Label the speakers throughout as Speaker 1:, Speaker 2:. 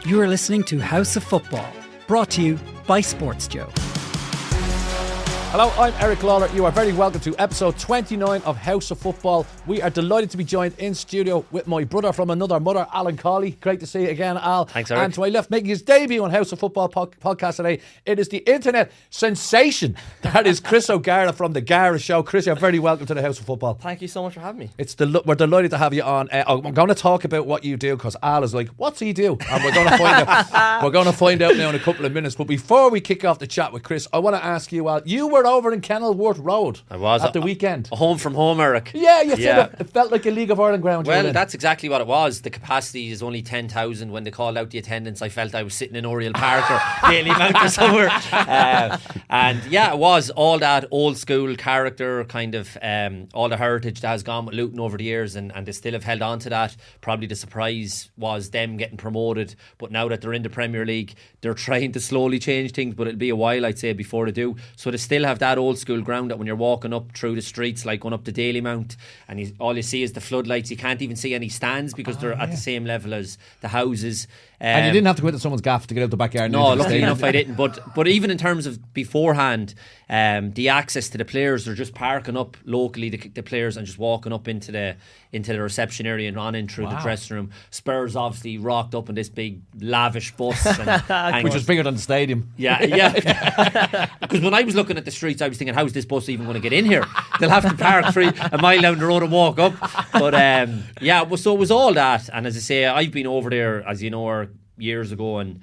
Speaker 1: You are listening to House of Football, brought to you by Sports Joe.
Speaker 2: Hello, I'm Eric Lalor. You are very welcome to episode 29 of House of Football. We are delighted to be joined in studio with my brother from another mother, Alan Cawley. Great to see you again, Al.
Speaker 3: Thanks, Eric.
Speaker 2: And to my left, making his debut on House of Football podcast today, it is the internet sensation. That is Chris O'Gara from the Gara Show. Chris, you're very welcome to the House of Football.
Speaker 3: Thank you so much for having me.
Speaker 2: We're delighted to have you on. I'm going to talk about what you do because Al is like, what's he do? And we're going to find out. We're going to find out now in a couple of minutes. But before we kick off the chat with Chris, I want to ask you, Al, you were over in Kenilworth Road.
Speaker 3: I was
Speaker 2: at the weekend.
Speaker 3: Home from home, Eric.
Speaker 2: Yeah, you said it felt like a League of Ireland ground.
Speaker 3: Well, that's exactly what it was. The capacity is only 10,000. When they called out the attendance, I felt I was sitting in Oriel Park or Daily Mount or somewhere. And yeah, it was all that old school character, kind of all the heritage that has gone with Luton over the years, and they still have held on to that. Probably the surprise was them getting promoted, but now that they're in the Premier League, they're trying to slowly change things, but it'll be a while, I'd say, before they do. So they still have that old school ground that when you're walking up through the streets, like going up the Daily Mount, and all you see is the floodlights. You can't even see any stands because they're at the same level as the houses.
Speaker 2: And you didn't have to go into someone's gaff to get out the backyard.
Speaker 3: No, luckily enough I didn't. But even in terms of beforehand, the access to the players, they're just parking up locally, the players, and just walking up into the reception area and on in through the dressing room. Spurs obviously rocked up in this big lavish bus,
Speaker 2: which was bigger than the stadium.
Speaker 3: Yeah. Because when I was looking at the streets, I was thinking, how's this bus even going to get in here? They'll have to park a mile down the road and walk up. But so it was all that. And as I say, I've been over there, as you know, years ago and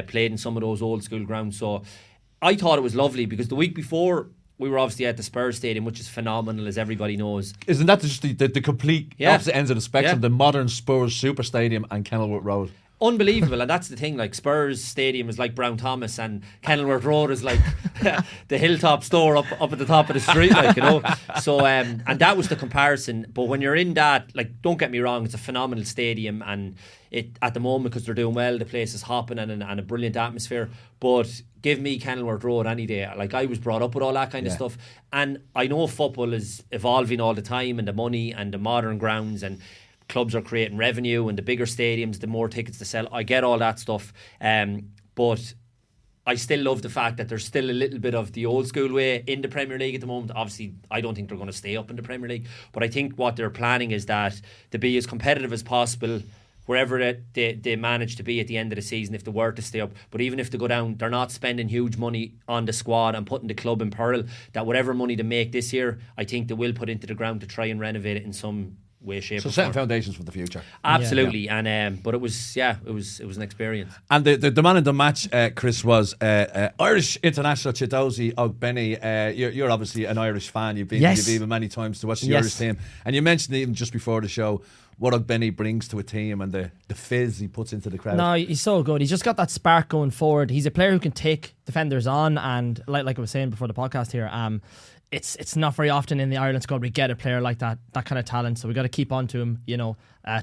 Speaker 3: played in some of those old school grounds. So I thought it was lovely because the week before we were obviously at the Spurs Stadium, which is phenomenal, as everybody knows.
Speaker 2: Isn't that just the complete opposite ends of the spectrum? The modern Spurs Super Stadium and Kenilworth Road.
Speaker 3: Unbelievable. And that's the thing, like Spurs Stadium is like Brown Thomas and Kenilworth Road is like the Hilltop store up at the top of the street, like, you know. So and that was the comparison. But when you're in that, like, don't get me wrong, it's a phenomenal stadium, and it at the moment, because they're doing well, the place is hopping and a brilliant atmosphere. But give me Kenilworth Road any day. Like, I was brought up with all that kind of stuff, and I know football is evolving all the time, and the money and the modern grounds and clubs are creating revenue, and the bigger stadiums, the more tickets to sell. I get all that stuff, but I still love the fact that there's still a little bit of the old school way in the Premier League at the moment. Obviously, I don't think they're going to stay up in the Premier League, but I think what they're planning is that to be as competitive as possible wherever they manage to be at the end of the season, if they were to stay up. But even if they go down, they're not spending huge money on the squad and putting the club in peril. That whatever money they make this year, I think they will put into the ground to try and renovate it in some way, shape,
Speaker 2: so
Speaker 3: or
Speaker 2: setting
Speaker 3: form.
Speaker 2: foundations for the future.
Speaker 3: Absolutely. And but it was an experience.
Speaker 2: And the man in the match, Chris, was Irish international Chidozie Ogbeni. You're obviously an Irish fan. You've been many times to watch the Irish team, and you mentioned even just before the show what Ogbeni brings to a team and the fizz he puts into the crowd.
Speaker 4: No, he's so good. He's just got that spark going forward. He's a player who can take defenders on, and like I was saying before the podcast here, it's not very often in the Ireland squad we get a player like that kind of talent. So we got to keep on to him,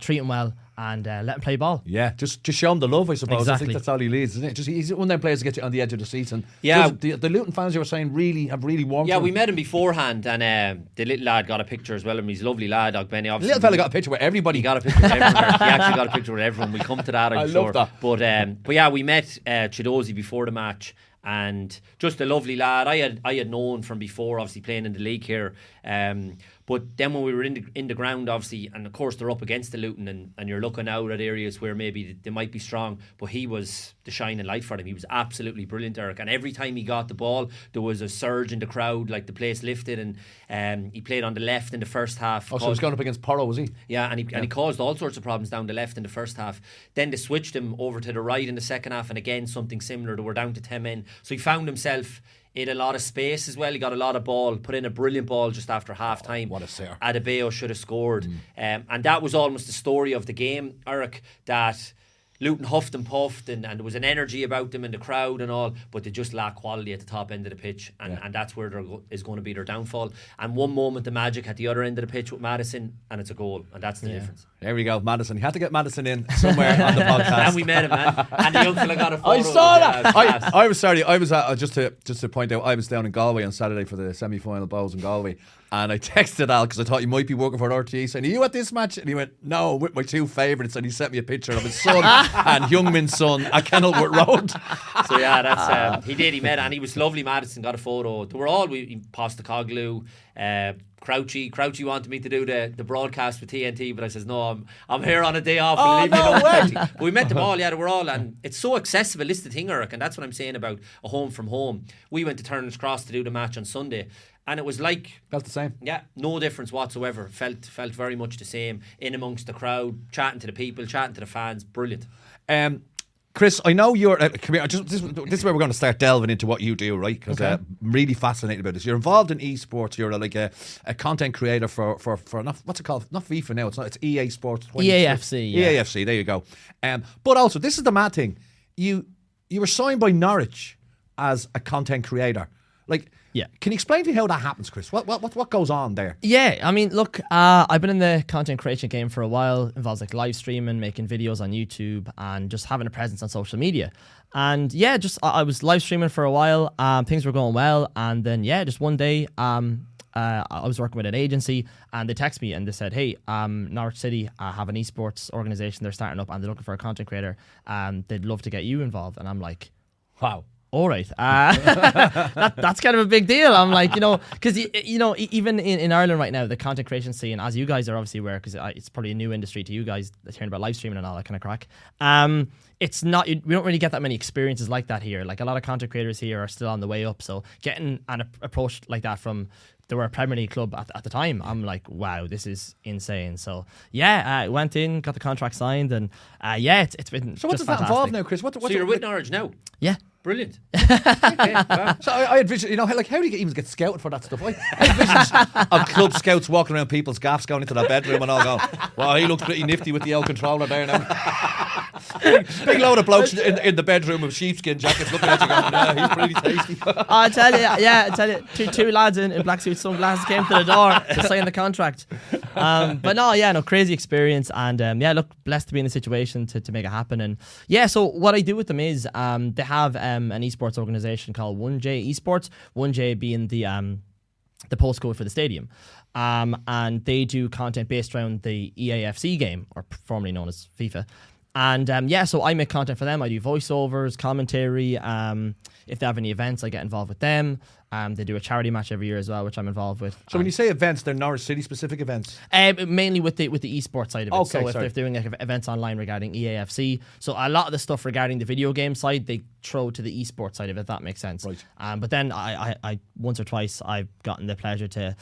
Speaker 4: treat him well, and let him play ball.
Speaker 2: Yeah, just show him the love, I suppose.
Speaker 4: Exactly.
Speaker 2: I think that's all he needs, isn't it? Just he's one of them players to get you on the edge of the seat. And the Luton fans, you were saying, have really warmed.
Speaker 3: Yeah,
Speaker 2: him.
Speaker 3: we met him beforehand, and the little lad got a picture as well. He's a lovely lad, Ogbeni. Obviously,
Speaker 2: the little fella got a picture with everybody.
Speaker 3: He got a picture with everyone. He actually got a picture with everyone. We come to that, I'm sure.
Speaker 2: Love that.
Speaker 3: But yeah, we met Chidozie before the match. And just a lovely lad. I had known from before, obviously playing in the league here. But then when we were in the ground, obviously, and of course they're up against the Luton, and you're looking out at areas where maybe they might be strong, but he was the shining light for them. He was absolutely brilliant, Eric. And every time he got the ball, there was a surge in the crowd, like the place lifted. And he played on the left in the first half.
Speaker 2: So he was going up against Porro, was he?
Speaker 3: Yeah, and he caused all sorts of problems down the left in the first half. Then they switched him over to the right in the second half, and again something similar. They were down to 10 men, so he found himself in a lot of space as well. He got a lot of ball, put in a brilliant ball just after half time.
Speaker 2: What a sitter.
Speaker 3: Adebayo should have scored. And that was almost the story of the game, Eric, that Luton huffed and puffed, and there was an energy about them in the crowd and all, but they just lack quality at the top end of the pitch, and that's where is going to be their downfall. And one moment the magic at the other end of the pitch with Maddison, and it's a goal, and that's the difference.
Speaker 2: There we go, Maddison. You had to get Maddison in somewhere on the podcast.
Speaker 3: And we met him, man. And the young fella got a photo.
Speaker 2: I saw that. I was sorry. I was just to point out, I was down in Galway on Saturday for the semi-final Bows in Galway, And I texted Al because I thought you might be working for RTE, saying, "Are you at this match?" And he went, "No, with my two favourites." And he sent me a picture of his son and Youngmin's son at Kenilworth Road.
Speaker 3: So yeah, that's he did. He met, and he was lovely. Madison got a photo. They were all we passed the Cawley. Crouchy wanted me to do the broadcast with TNT, but I says no, I'm here on a day off.
Speaker 2: Oh,
Speaker 3: leave me
Speaker 2: no
Speaker 3: alone.
Speaker 2: way.
Speaker 3: But we met them all. Yeah, they were all, and it's so accessible. This is the thing, Eric, and that's what I'm saying about a home from home. We went to Turner's Cross to do the match on Sunday, and it was like
Speaker 2: Felt the same.
Speaker 3: Yeah, no difference whatsoever. Felt very much the same in amongst the crowd, chatting to the people, chatting to the fans. Brilliant.
Speaker 2: Chris, I know you're. Come here, this is where we're going to start delving into what you do, right? Because I'm really fascinated about this. You're involved in esports. You're like a content creator for not, what's it called? Not FIFA now. It's EA Sports.
Speaker 4: EAFC. Yeah.
Speaker 2: EAFC. There you go. But also, this is the mad thing. You were signed by Norwich as a content creator. Like,
Speaker 4: yeah.
Speaker 2: Can you explain to me how that happens, Chris? What goes on there?
Speaker 4: Yeah, I mean, look, I've been in the content creation game for a while. It involves like live streaming, making videos on YouTube, and just having a presence on social media. And yeah, just I was live streaming for a while. Things were going well, and then just one day, I was working with an agency, and they texted me and they said, "Hey, Norwich City have an esports organization. They're starting up, and they're looking for a content creator. They'd love to get you involved." And I'm like,
Speaker 2: wow.
Speaker 4: All right, that's kind of a big deal. I'm like, because even in Ireland right now, the content creation scene, as you guys are obviously aware, because it's probably a new industry to you guys, hearing about live streaming and all that kind of crack. It's not. We don't really get that many experiences like that here. Like a lot of content creators here are still on the way up. So getting an approach like that from they were a Premier League club at the time, I'm like, wow, this is insane. So I went in, got the contract signed, and it's been.
Speaker 2: So what does that involve now, Chris?
Speaker 3: So you're with Norwich now?
Speaker 4: Yeah.
Speaker 3: Brilliant.
Speaker 2: Okay, wow. So I had vision, like how do you even get scouted for that stuff? I had visions of club scouts walking around people's gaffs, going into their bedroom and all going, "Wow, he looks pretty nifty with the old controller there now." Big load of blokes in the bedroom with sheepskin jackets looking at you going, "Yeah, he's pretty tasty."
Speaker 4: I tell you, two lads in black suits, sunglasses came to the door to sign the contract. But no, crazy experience, and look, blessed to be in the situation to make it happen. And so what I do with them is they have an esports organization called 1J Esports, 1J being the postcode for the stadium. And they do content based around the EAFC game, or formerly known as FIFA. And so I make content for them. I do voiceovers, commentary. If they have any events, I get involved with them. They do a charity match every year as well, which I'm involved with.
Speaker 2: So when you say events, they're Norwich City specific events?
Speaker 4: Mainly with the esports side of it.
Speaker 2: Okay,
Speaker 4: so if they're doing like events online regarding EAFC, so a lot of the stuff regarding the video game side, they throw to the esports side of it, if that makes sense.
Speaker 2: Right.
Speaker 4: But then I once or twice I've gotten the pleasure to,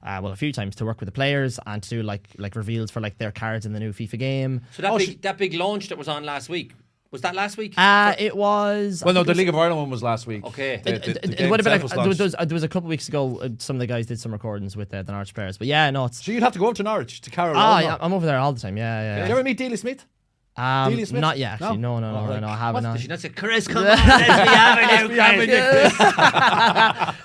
Speaker 4: a few times to work with the players and to do like reveals for like their cards in the new FIFA game.
Speaker 3: So that big launch that was on last week. Was that last week?
Speaker 4: It was.
Speaker 2: Well, no, the League of Ireland one was last week.
Speaker 3: Okay.
Speaker 2: The
Speaker 4: it would have been
Speaker 2: was
Speaker 4: there was a couple of weeks ago. Some of the guys did some recordings with the Norwich players, but it's.
Speaker 2: So you'd have to go up to Norwich to Cara Show.
Speaker 4: Yeah, I'm over there all the time. Yeah.
Speaker 2: Did you ever meet Dealey Smith?
Speaker 4: Not yet, actually. No, I haven't.
Speaker 3: Did she not say, "Chris, come on, let's be having it."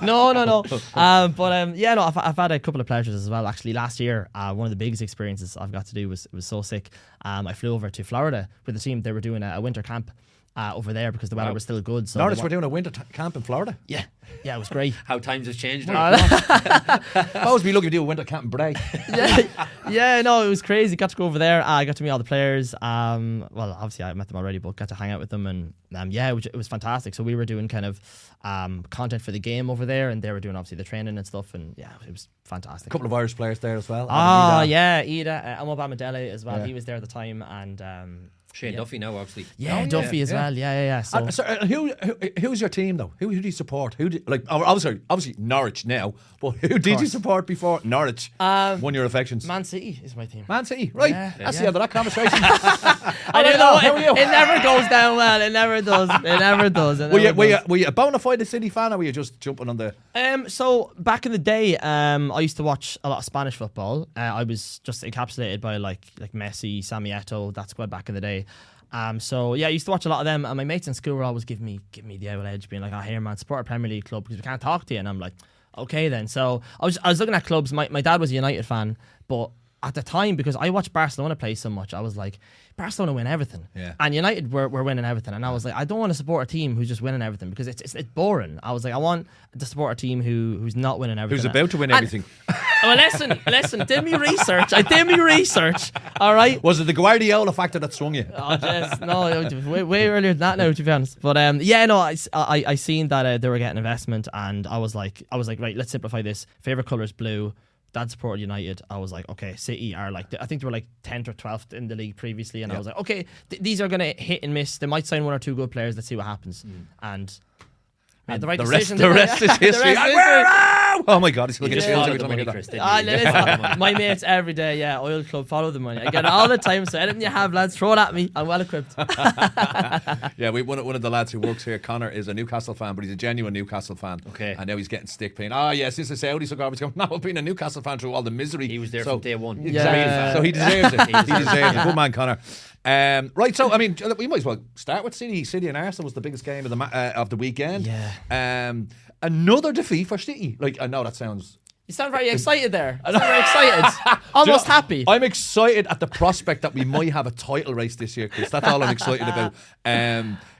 Speaker 4: No. I've had a couple of pleasures as well. Actually, last year, one of the biggest experiences I've got to do was so sick. I flew over to Florida with the team. They were doing a winter camp over there because the weather was still good. So
Speaker 2: Norwich were doing a winter camp in Florida?
Speaker 4: Yeah, it was great.
Speaker 3: How times have changed.
Speaker 2: I always be looking to do a winter camp in Bray.
Speaker 4: It was crazy. Got to go over there. I got to meet all the players. Obviously I met them already, but got to hang out with them, and it was fantastic. So we were doing kind of content for the game over there, and they were doing obviously the training and stuff, and it was fantastic.
Speaker 2: A couple of Irish players there as well.
Speaker 4: Ida, Amobamidele as well. He was there at the time, and
Speaker 3: Shane Duffy now, obviously.
Speaker 4: Duffy as well. Yeah.
Speaker 2: So who's your team though? Who do you support? Obviously Norwich now, but who did you support before Norwich won your affections?
Speaker 4: Man City is my team.
Speaker 2: Man City, right? That's the end of that conversation.
Speaker 4: I don't know. How are you? It never goes down well. It never does.
Speaker 2: Were you a bona fide City fan, or were you just jumping on the?
Speaker 4: So back in the day, I used to watch a lot of Spanish football. I was just encapsulated by like Messi, Sami Eto'o, that squad back in the day. I used to watch a lot of them, and my mates in school were always giving me the old edge, being like, "Oh, here, man, support a Premier League club because we can't talk to you." And I'm like, "Okay, then." So I was looking at clubs. My dad was a United fan, but at the time, because I watched Barcelona play so much, I was like, Barcelona win everything.
Speaker 2: Yeah.
Speaker 4: And United were winning everything. And I was like, I don't want to support a team who's just winning everything because it's boring. I was like, I want to support a team who's not winning everything.
Speaker 2: Who's about to win everything.
Speaker 4: Well, listen. Did me research. I did me research. All right.
Speaker 2: Was it the Guardiola factor that swung you?
Speaker 4: Oh, just, no, way earlier than that now, to be honest. But I seen that they were getting investment, and I was like, right, let's simplify this. Favorite colour is blue. Dad supported United. I was like, okay, City are like, I think they were like 10th or 12th in the league previously, and I was like, okay, these are gonna hit and miss. They might sign one or two good players. Let's see what happens. And the right decision.
Speaker 2: The rest is history. Oh my God, he's going to get chills every time I hear that.
Speaker 4: My mates every day, yeah, Oil Club, follow the money. I get it all the time, so anything you have, lads, throw it at me. I'm well equipped.
Speaker 2: Yeah, one of the lads who works here, Connor, is a Newcastle fan, but he's a genuine Newcastle fan.
Speaker 3: Okay.
Speaker 2: And now he's getting stick pain. Yes, this is Saudi, so garbage. No, I've been a Newcastle fan through all the misery.
Speaker 3: He was there from day one.
Speaker 2: Exactly. So he deserves it. He deserves it. Good man, Connor. Right, so I mean, we might as well start with City. City and Arsenal was the biggest game of the weekend.
Speaker 4: Yeah.
Speaker 2: Another defeat for City. Like, I know that sounds.
Speaker 4: You sound very excited there. You sound very excited. Almost happy.
Speaker 2: I'm excited at the prospect that we might have a title race this year, Chris. That's all I'm excited about.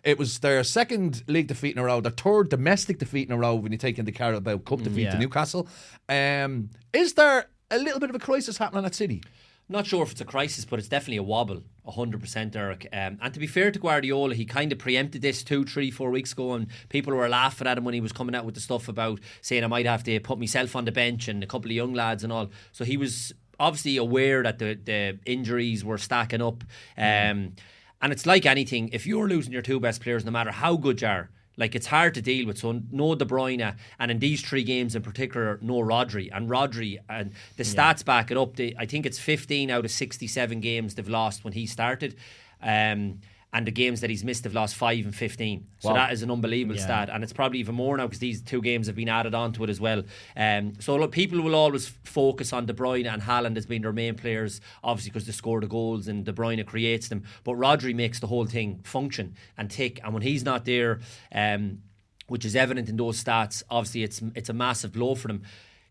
Speaker 2: It was their second league defeat in a row, their third domestic defeat in a row when you take in the Carabao Cup defeat to Newcastle. Is there a little bit of a crisis happening at City?
Speaker 3: Not sure if it's a crisis, but it's definitely a wobble, 100%, Eric. And to be fair to Guardiola, he kind of preempted this 2, 3, 4 weeks ago, and people were laughing at him when he was coming out with the stuff about saying I might have to put myself on the bench and a couple of young lads and all. So he was obviously aware that the injuries were stacking up. And it's like anything, if you're losing your two best players, no matter how good you are, like, it's hard to deal with. So no De Bruyne, and in these 3 games in particular, no Rodri. And the stats back it up. I think it's 15 out of 67 games they've lost when he started. And the games that he's missed, they've lost 5 and 15. So that is an unbelievable stat. And it's probably even more now because these 2 games have been added onto it as well. So look, people will always focus on De Bruyne and Haaland as being their main players, obviously because they score the goals and De Bruyne creates them. But Rodri makes the whole thing function and tick. And when he's not there, which is evident in those stats, obviously it's a massive blow for them.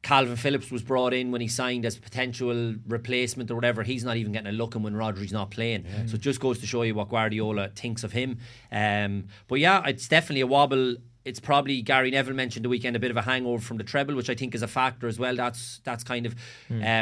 Speaker 3: Calvin Phillips was brought in when he signed as potential replacement or whatever. He's not even getting a look in when Rodri's not playing. So it just goes to show you what Guardiola thinks of him. But yeah, it's definitely a wobble. It's probably, Gary Neville mentioned the weekend, a bit of a hangover from the treble, which I think is a factor as well. That's kind of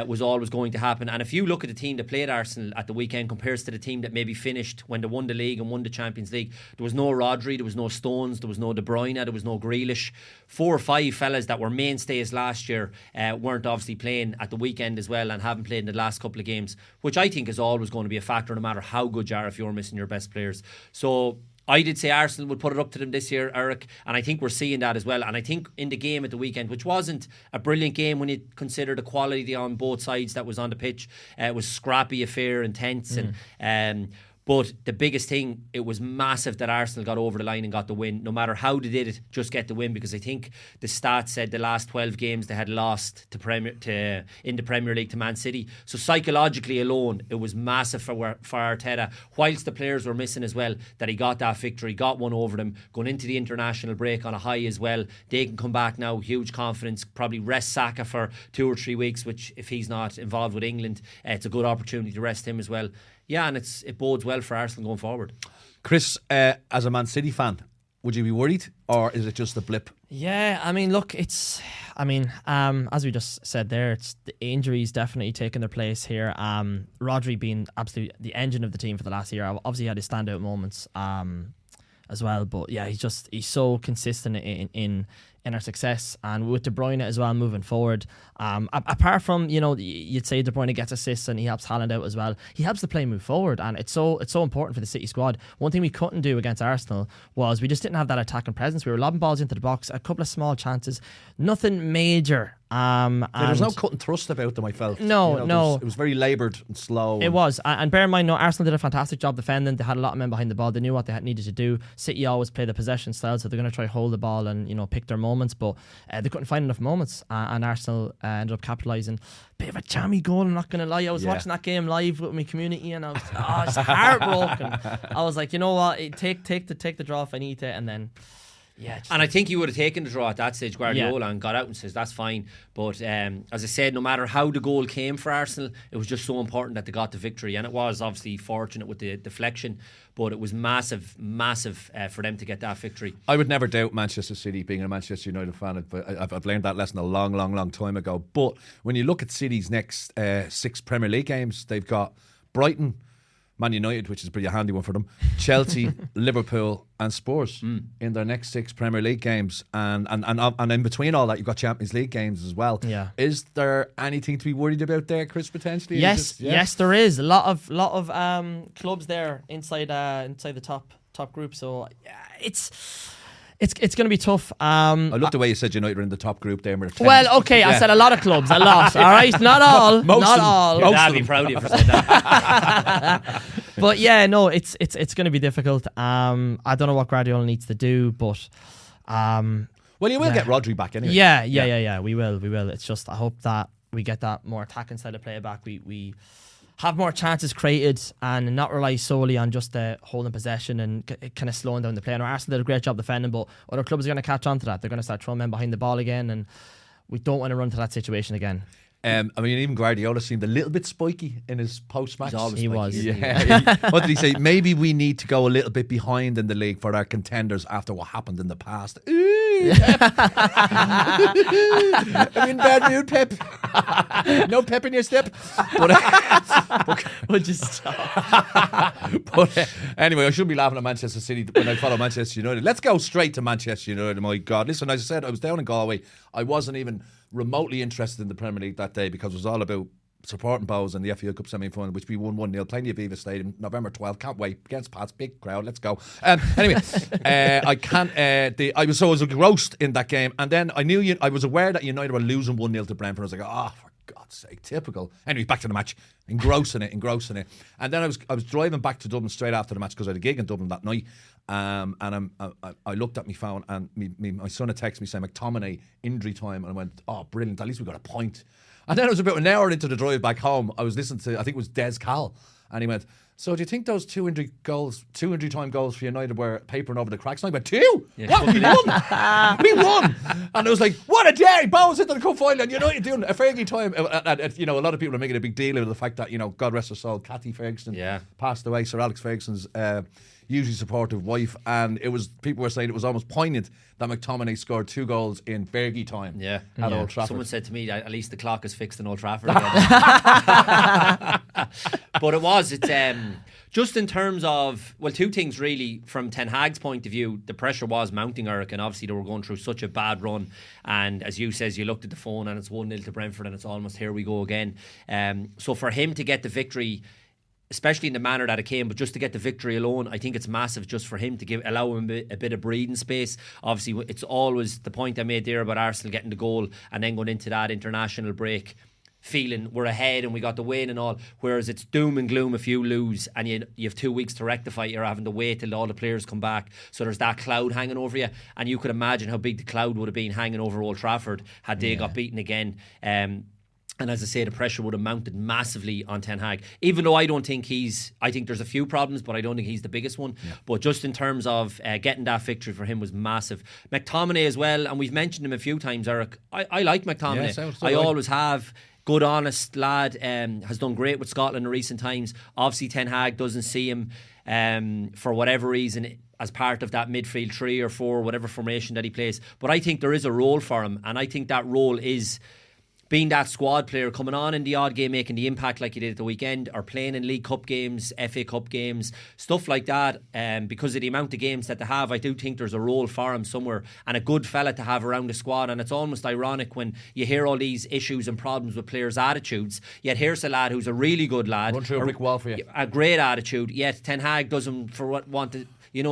Speaker 3: was always going to happen. And if you look at the team that played Arsenal at the weekend compares to the team that maybe finished when they won the league and won the Champions League, there was no Rodri, there was no Stones, there was no De Bruyne, there was no Grealish. 4 or 5 fellas that were mainstays last year weren't obviously playing at the weekend as well and haven't played in the last couple of games, which I think is always going to be a factor no matter how good you are if you're missing your best players. So I did say Arsenal would put it up to them this year, Eric, and I think we're seeing that as well. And I think in the game at the weekend, which wasn't a brilliant game when you consider the quality on both sides that was on the pitch, it was scrappy affair, intense, and but the biggest thing, it was massive that Arsenal got over the line and got the win. No matter how they did it, just get the win, because I think the stats said the last 12 games they had lost in the Premier League to Man City. So psychologically alone, it was massive for Arteta, whilst the players were missing as well, that he got that victory, got one over them, going into the international break on a high as well. They can come back now, huge confidence, probably rest Saka for 2 or 3 weeks, which if he's not involved with England, it's a good opportunity to rest him as well. Yeah, and it bodes well for Arsenal going forward.
Speaker 2: Chris, as a Man City fan, would you be worried, or is it just a blip?
Speaker 4: Yeah, I mean, look, as we just said there, it's the injuries definitely taking their place here. Rodri being absolutely the engine of the team for the last year. Obviously, he had his standout moments as well, but yeah, he's so consistent in our success, and with De Bruyne as well moving forward. Apart from, you'd say De Bruyne gets assists and he helps Haaland out as well. He helps the play move forward, and it's so important for the City squad. One thing we couldn't do against Arsenal was we just didn't have that attacking presence. We were lobbing balls into the box, a couple of small chances, nothing major.
Speaker 2: There was no cut and thrust about them, I felt.
Speaker 4: No.
Speaker 2: It was very laboured and slow.
Speaker 4: It was. And bear in mind, Arsenal did a fantastic job defending. They had a lot of men behind the ball. They knew what they needed to do. City always play the possession style, so they're going to try hold the ball and pick their moments, but they couldn't find enough moments, and Arsenal ended up capitalising. Bit of a jammy goal, I'm not going to lie. I was watching that game live with my community, and I was just heartbroken. I was like, you know what, take the draw if I need to, and then Yeah,
Speaker 3: and I think he would have taken the draw at that stage, Guardiola, and got out and says that's fine. But as I said, no matter how the goal came for Arsenal, it was just so important that they got the victory, and it was obviously fortunate with the deflection, but it was massive for them to get that victory.
Speaker 2: I would never doubt Manchester City, being a Manchester United fan. I've learned that lesson a long time ago. But when you look at City's next 6 Premier League games, they've got Brighton, Man United, which is a pretty handy one for them, Chelsea, Liverpool and Spurs in their next 6 Premier League games, and in between all that you've got Champions League games as well.
Speaker 4: Yeah.
Speaker 2: Is there anything to be worried about there, Chris, potentially?
Speaker 4: Yes, there is a lot of clubs there inside the top group, so it's going to be tough.
Speaker 2: I love the way you said United are in the top group there.
Speaker 4: Well, okay, I said a lot of clubs, a lot. All right, not all, not all.
Speaker 3: Your dad will be proud of you for saying that.
Speaker 4: But yeah, no, it's going to be difficult. I don't know what Guardiola needs to do, but
Speaker 2: well, you will get Rodri back anyway.
Speaker 4: Yeah. We will. It's just I hope that we get that more attacking style of play back. We have more chances created and not rely solely on just holding possession and kind of slowing down the play. And Arsenal did a great job defending, but other clubs are going to catch on to that. They're going to start throwing men behind the ball again, and we don't want to run to that situation again.
Speaker 2: I mean, even Guardiola seemed a little bit spiky in his post-match.
Speaker 4: He was.
Speaker 2: Yeah. What did he say? Maybe we need to go a little bit behind in the league for our contenders after what happened in the past. I'm in bad mood, Pep. No pep in your step. But
Speaker 4: We'll just stop.
Speaker 2: But anyway, I shouldn't be laughing at Manchester City when I follow Manchester United. Let's go straight to Manchester United. My God. Listen, as I said, I was down in Galway. I wasn't even remotely interested in the Premier League that day because it was all about supporting Bows in the FAI Cup semi-final, which we won 1-0, playing the Aviva Stadium, November 12th. Can't wait. Against Pats, big crowd. Let's go. Anyway, I can't. I was engrossed in that game, and then I was aware that United were losing 1-0 to Brentford. I was like, oh, for God's sake, typical. Anyway, back to the match, engrossing it, and then I was driving back to Dublin straight after the match because I had a gig in Dublin that night. And I looked at my phone, and my son had texted me saying McTominay injury time, and I went, oh, brilliant, at least we got a point. And then it was about an hour into the drive back home, I was listening to, I think it was Des Cal, and he went, so do you think those two injury time goals for United were papering over the cracks? And I went, 2? Yeah. What? We won! We won! And I was like, what a day! Bowes into the cup final, and United doing a Fergie time. A lot of people are making a big deal out of the fact that, God rest her soul, Cathy Ferguson passed away, Sir Alex Ferguson's hugely supportive wife, and people were saying it was almost poignant that McTominay scored 2 goals in Fergie time at Old Trafford.
Speaker 3: Someone said to me, at least the clock is fixed in Old Trafford again. But it's just in terms of, well, 2 things really. From Ten Hag's point of view, the pressure was mounting, Eric, and obviously they were going through such a bad run, and as you says, you looked at the phone and it's 1-0 to Brentford and it's almost here we go again. So for him to get the victory, especially in the manner that it came, but just to get the victory alone, I think it's massive just for him to allow him a bit of breathing space. Obviously, it's always the point I made there about Arsenal getting the goal and then going into that international break feeling we're ahead and we got the win and all, whereas it's doom and gloom if you lose and you have 2 weeks to rectify. You're having to wait till all the players come back, so there's that cloud hanging over you, and you could imagine how big the cloud would have been hanging over Old Trafford had they got beaten again. And as I say, the pressure would have mounted massively on Ten Hag. Even though I think there's a few problems, but I don't think he's the biggest one. Yeah. But just in terms of getting that victory for him was massive. McTominay as well, and we've mentioned him a few times, Eric. I like McTominay. Yeah, I always have. Good, honest lad. Has done great with Scotland in recent times. Obviously, Ten Hag doesn't see him for whatever reason as part of that midfield 3 or 4, whatever formation that he plays. But I think there is a role for him, and I think that role is being that squad player, coming on in the odd game, making the impact like he did at the weekend, or playing in League Cup games, FA Cup games, stuff like that. Because of the amount of games that they have, I do think there's a role for him somewhere, and a good fella to have around the squad. And it's almost ironic when you hear all these issues and problems with players' attitudes, yet here's a lad who's a really good lad,
Speaker 2: run through a brick wall for you,
Speaker 3: a great attitude, yet Ten Hag doesn't want to.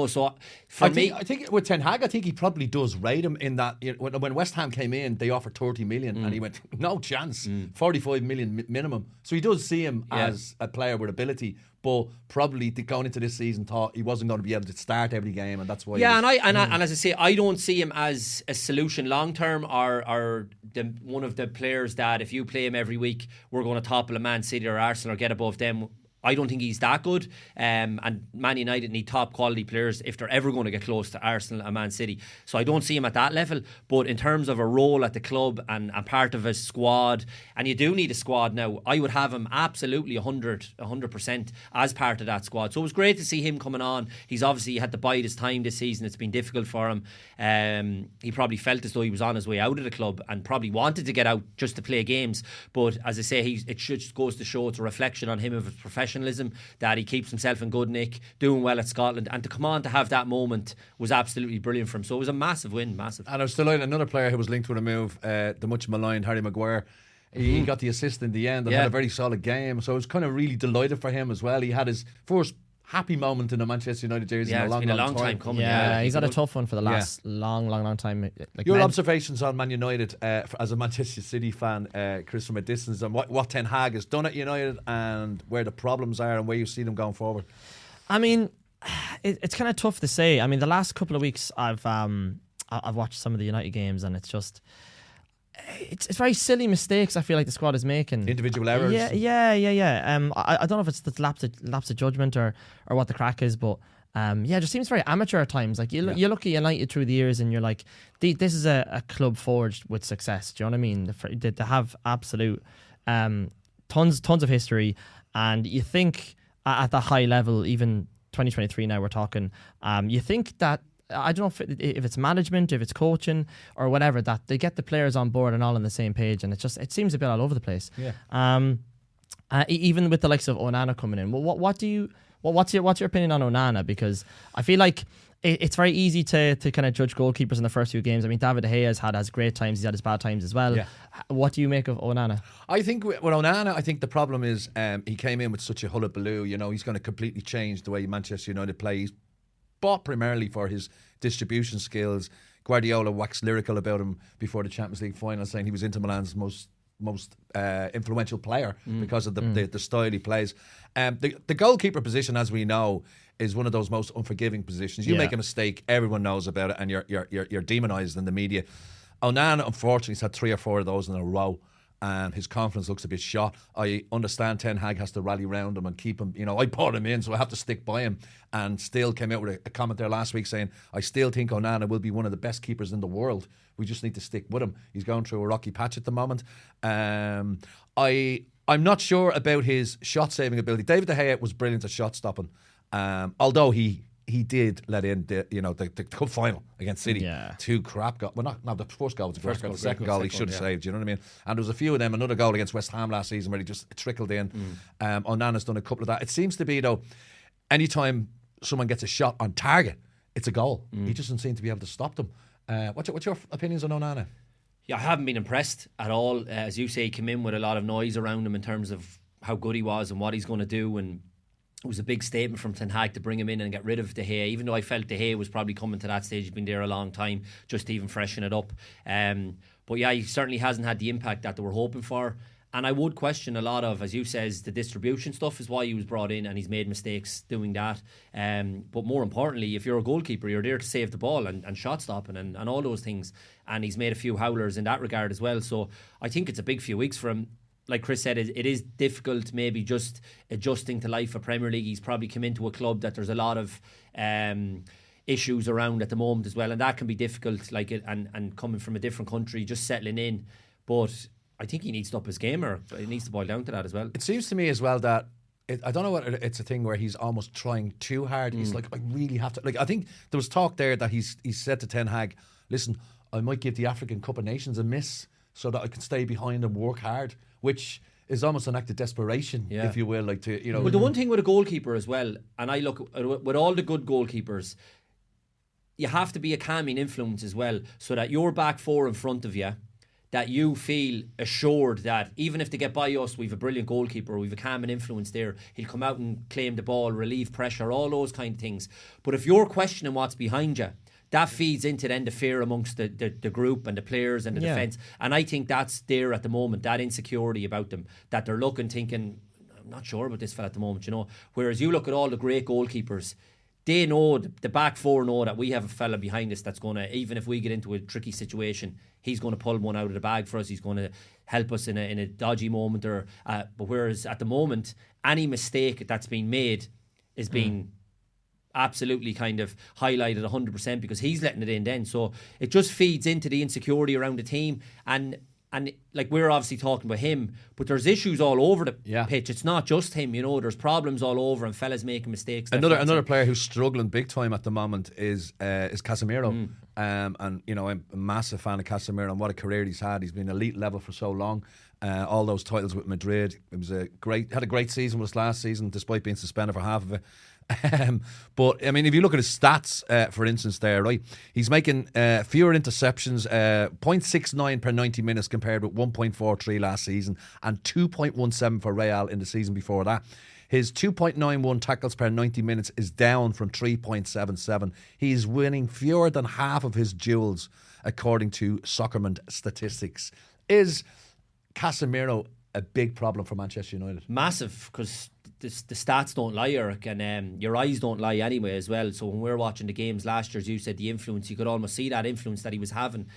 Speaker 3: So
Speaker 2: I think with Ten Hag, I think he probably does rate him in that when West Ham came in, they offered 30 million and he went, no chance, 45 million minimum. So he does see him as a player with ability, but probably going into this season thought he wasn't going to be able to start every game, and that's why.
Speaker 3: Yeah, and as I say, I don't see him as a solution long term, or one of the players that if you play him every week, we're going to topple a Man City or Arsenal or get above them I don't think he's that good, and Man United need top quality players if they're ever going to get close to Arsenal and Man City. So I don't see him at that level, but in terms of a role at the club and part of a squad, and you do need a squad now, I would have him absolutely 100% as part of that squad. So it was great to see him coming on. He's obviously had to bide his time this season. It's been difficult for him. He probably felt as though he was on his way out of the club and probably wanted to get out just to play games. But as I say, it just goes to show it's a reflection on him of his professionalism, that he keeps himself in good nick, doing well at Scotland, and to come on to have that moment was absolutely brilliant for him. So it was a massive win, massive.
Speaker 2: And I was delighted, another player who was linked with a move, the much maligned Harry Maguire. He got the assist in the end and had a very solid game. So I was kind of really delighted for him as well. He had his first happy moment in a Manchester United jersey in a long,
Speaker 3: it's been a
Speaker 2: long
Speaker 3: time coming.
Speaker 4: Yeah, he's had a tough one for the last long time. Like
Speaker 2: your observations on Man United as a Manchester City fan, Chris, from a distance, and what Ten Hag has done at United and where the problems are and where you see them going forward?
Speaker 4: I mean, it's kind of tough to say. I mean, the last couple of weeks I've watched some of the United games, and it's just it's very silly mistakes I feel like the squad is making.
Speaker 2: Individual errors.
Speaker 4: Yeah. I don't know if it's the lapse of judgment or what the crack is, but it just seems very amateur at times. Like you look at United through the years and you're like, this is a club forged with success. Do you know what I mean? They have absolute tons of history, and you think at the high level, even 2023 now we're talking, you think that, I don't know if it's management, if it's coaching or whatever, that they get the players on board and all on the same page, and it seems a bit all over the place. Yeah. Even with the likes of Onana coming in, what's your opinion on Onana? Because I feel like it's very easy to kind of judge goalkeepers in the first few games. I mean, David De Gea has great times, he's had his bad times as well. Yeah. What do you make of Onana?
Speaker 2: I think with Onana, I think the problem is he came in with such a hullabaloo. You know, he's going to completely change the way Manchester United play. He's bought primarily for his distribution skills. Guardiola waxed lyrical about him before the Champions League final, saying he was Inter Milan's most influential player because of the style he plays. The goalkeeper position, as we know, is one of those most unforgiving positions. You make a mistake, everyone knows about it, and you're demonised in the media. Onana, unfortunately, has had 3 or 4 of those in a row, and his confidence looks a bit shot. I understand Ten Hag has to rally round him and keep him. You know, I brought him in, so I have to stick by him. And still came out with a comment there last week saying, I still think Onana will be one of the best keepers in the world. We just need to stick with him. He's going through a rocky patch at the moment. I'm not sure about his shot-saving ability. David De Gea was brilliant at shot-stopping, although he did let in the cup final against City. Yeah. 2 crap goals. Well, not the first goal was a great goal. The second goal he should have saved. You know what I mean? And there was a few of them. Another goal against West Ham last season where he just trickled in. Onana's done a couple of that. It seems to be, though, anytime someone gets a shot on target, it's a goal. He just doesn't seem to be able to stop them. What's your opinions on Onana?
Speaker 3: Yeah, I haven't been impressed at all. As you say, he came in with a lot of noise around him in terms of how good he was and what he's going to do, and it was a big statement from Ten Hag to bring him in and get rid of De Gea, even though I felt De Gea was probably coming to that stage. He's been there a long time, just to even freshen it up. But yeah, he certainly hasn't had the impact that they were hoping for. And I would question a lot of, as you says, the distribution stuff is why he was brought in, and he's made mistakes doing that. But more importantly, if you're a goalkeeper, you're there to save the ball and shot stopping and all those things. And he's made a few howlers in that regard as well. So I think it's a big few weeks for him. Like Chris said, it is difficult maybe just adjusting to life at Premier League. He's probably come into a club that there's a lot of issues around at the moment as well, and that can be difficult, like it, and coming from a different country, just settling in. But I think he needs to up his game, or it needs to boil down to that as well.
Speaker 2: It seems to me as well that I don't know whether it's a thing where he's almost trying too hard. He's like, I really have to. Like, I think there was talk there that he said to Ten Hag, listen, I might give the African Cup of Nations a miss so that I can stay behind and work hard, which is almost an act of desperation, if you will. Like, to, you know.
Speaker 3: Well, the one thing with a goalkeeper as well, and I look with all the good goalkeepers, you have to be a calming influence as well, so that your back four in front of you, that you feel assured that even if they get by us, we've a brilliant goalkeeper, we've a calming influence there, he'll come out and claim the ball, relieve pressure, all those kind of things. But if you're questioning what's behind you, that feeds into then the fear amongst the group and the players and the defence. And I think that's there at the moment, that insecurity about them, that they're looking, thinking, I'm not sure about this fella at the moment, you know. Whereas you look at all the great goalkeepers, they know, the back four know that we have a fella behind us that's going to, even if we get into a tricky situation, he's going to pull one out of the bag for us. He's going to help us in a dodgy moment. But whereas at the moment, any mistake that's been made is being absolutely kind of highlighted 100% because he's letting it in then. So it just feeds into the insecurity around the team. And like, we're obviously talking about him, but there's issues all over the pitch. It's not just him, there's problems all over and fellas making mistakes.
Speaker 2: Another player who's struggling big time at the moment is Casemiro. And I'm a massive fan of Casemiro and what a career he's had. He's been elite level for so long. All those titles with Madrid. It was had a great season with us last season, despite being suspended for half of it. But I mean, if you look at his stats, for instance, there, right, he's making fewer interceptions, 0.69 per 90 minutes compared with 1.43 last season, and 2.17 for Real in the season before that. His 2.91 tackles per 90 minutes is down from 3.77. He's winning fewer than half of his duels, according to Soccerman statistics. Is Casemiro a big problem for Manchester United?
Speaker 3: Massive, because the stats don't lie, Eric, and your eyes don't lie anyway as well. So when we were watching the games last year, as you said, the influence, you could almost see that influence that he was having,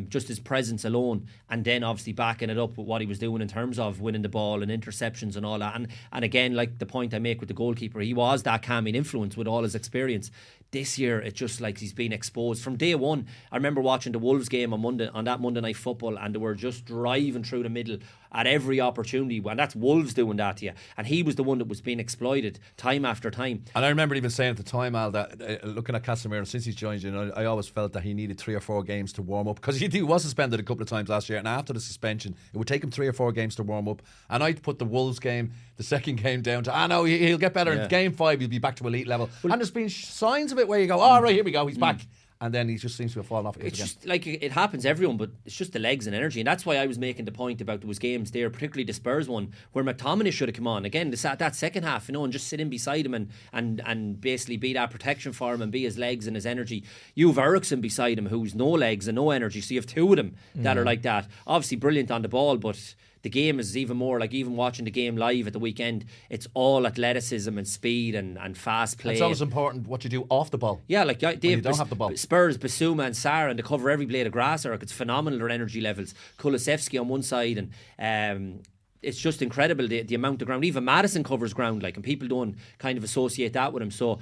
Speaker 3: just his presence alone, and then obviously backing it up with what he was doing in terms of winning the ball and interceptions and all that. And again, like the point I make with the goalkeeper, he was that calming influence with all his experience. This year, it's just like he's been exposed from day one. I remember watching the Wolves game on that Monday Night Football, and they were just driving through the middle at every opportunity, and that's Wolves doing that to you. And he was the one that was being exploited time after time.
Speaker 2: And I remember even saying at the time, Al, that looking at Casemiro since he's joined you, I always felt that he needed 3 or 4 games to warm up, because he was suspended a couple of times last year, and after the suspension, it would take him 3 or 4 games to warm up. And I'd put the Wolves game, the second game, down to, no, he'll get better. In game 5, he'll be back to elite level. And there's been signs of it where you go, right, here we go, he's back. And then he just seems to have fallen off.
Speaker 3: It's just like it happens to everyone, but it's just the legs and energy. And that's why I was making the point about those games there, particularly the Spurs one, where McTominay should have come on again that second half, and just sit in beside him and basically be that protection for him and be his legs and his energy. You have Eriksen beside him, who's no legs and no energy. So you have 2 of them that are like that. Obviously brilliant on the ball, but the game is even more like, even watching the game live at the weekend, it's all athleticism and speed and fast play.
Speaker 2: It's always important what you do off the ball.
Speaker 3: Yeah, like Dave,
Speaker 2: you don't have the ball.
Speaker 3: Spurs, Basuma and Sarr, and they cover every blade of grass. It's phenomenal, their energy levels. Kulusevski on one side, and it's just incredible the amount of ground. Even Maddison covers ground, and people don't kind of associate that with him. So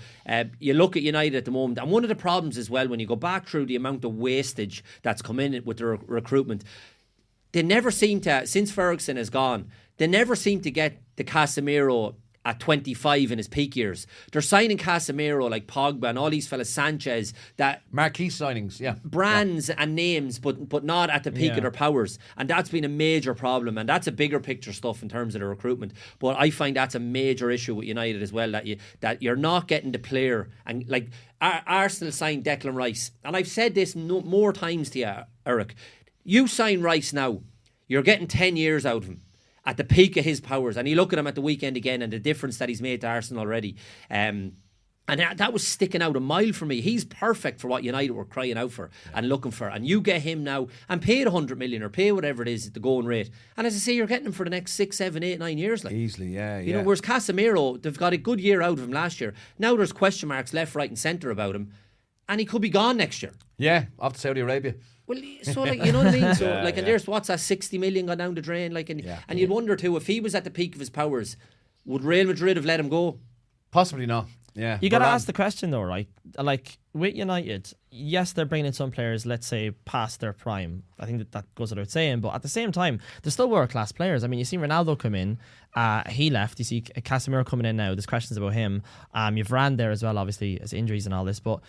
Speaker 3: you look at United at the moment, and one of the problems as well, when you go back through the amount of wastage that's come in with the recruitment, they never seem to, since Ferguson has gone, they never seem to get the Casemiro at 25 in his peak years. They're signing Casemiro like Pogba and all these fellas, Sanchez, that
Speaker 2: marquee signings,
Speaker 3: brands and names, but not at the peak of their powers. And that's been a major problem, and that's a bigger picture stuff in terms of the recruitment. But I find that's a major issue with United as well, that you're not getting the player. And like Arsenal signed Declan Rice, and I've said this more times to you, Eric. You sign Rice now, you're getting 10 years out of him at the peak of his powers. And you look at him at the weekend again and the difference that he's made to Arsenal already. And that was sticking out a mile for me. He's perfect for what United were crying out for and looking for. And you get him now and pay 100 million or pay whatever it is at the going rate. And as I say, you're getting him for the next 6, 7, 8, 9 years.
Speaker 2: Easily,
Speaker 3: You know, whereas Casemiro, they've got a good year out of him last year. Now there's question marks left, right and centre about him. And he could be gone next year.
Speaker 2: Yeah, off to Saudi Arabia.
Speaker 3: Well, so you know what I mean? So and there's what's that 60 million gone down the drain? And you'd wonder too, if he was at the peak of his powers, would Real Madrid have let him go?
Speaker 2: Possibly not. Yeah.
Speaker 4: You got to ask the question though, right? Like with United, yes, they're bringing in some players, let's say, past their prime. I think that goes without saying. But at the same time, they're still world-class players. I mean, you see Ronaldo come in. He left. You see Casemiro coming in now. There's questions about him. You've Varane there as well, obviously, as injuries and all this. But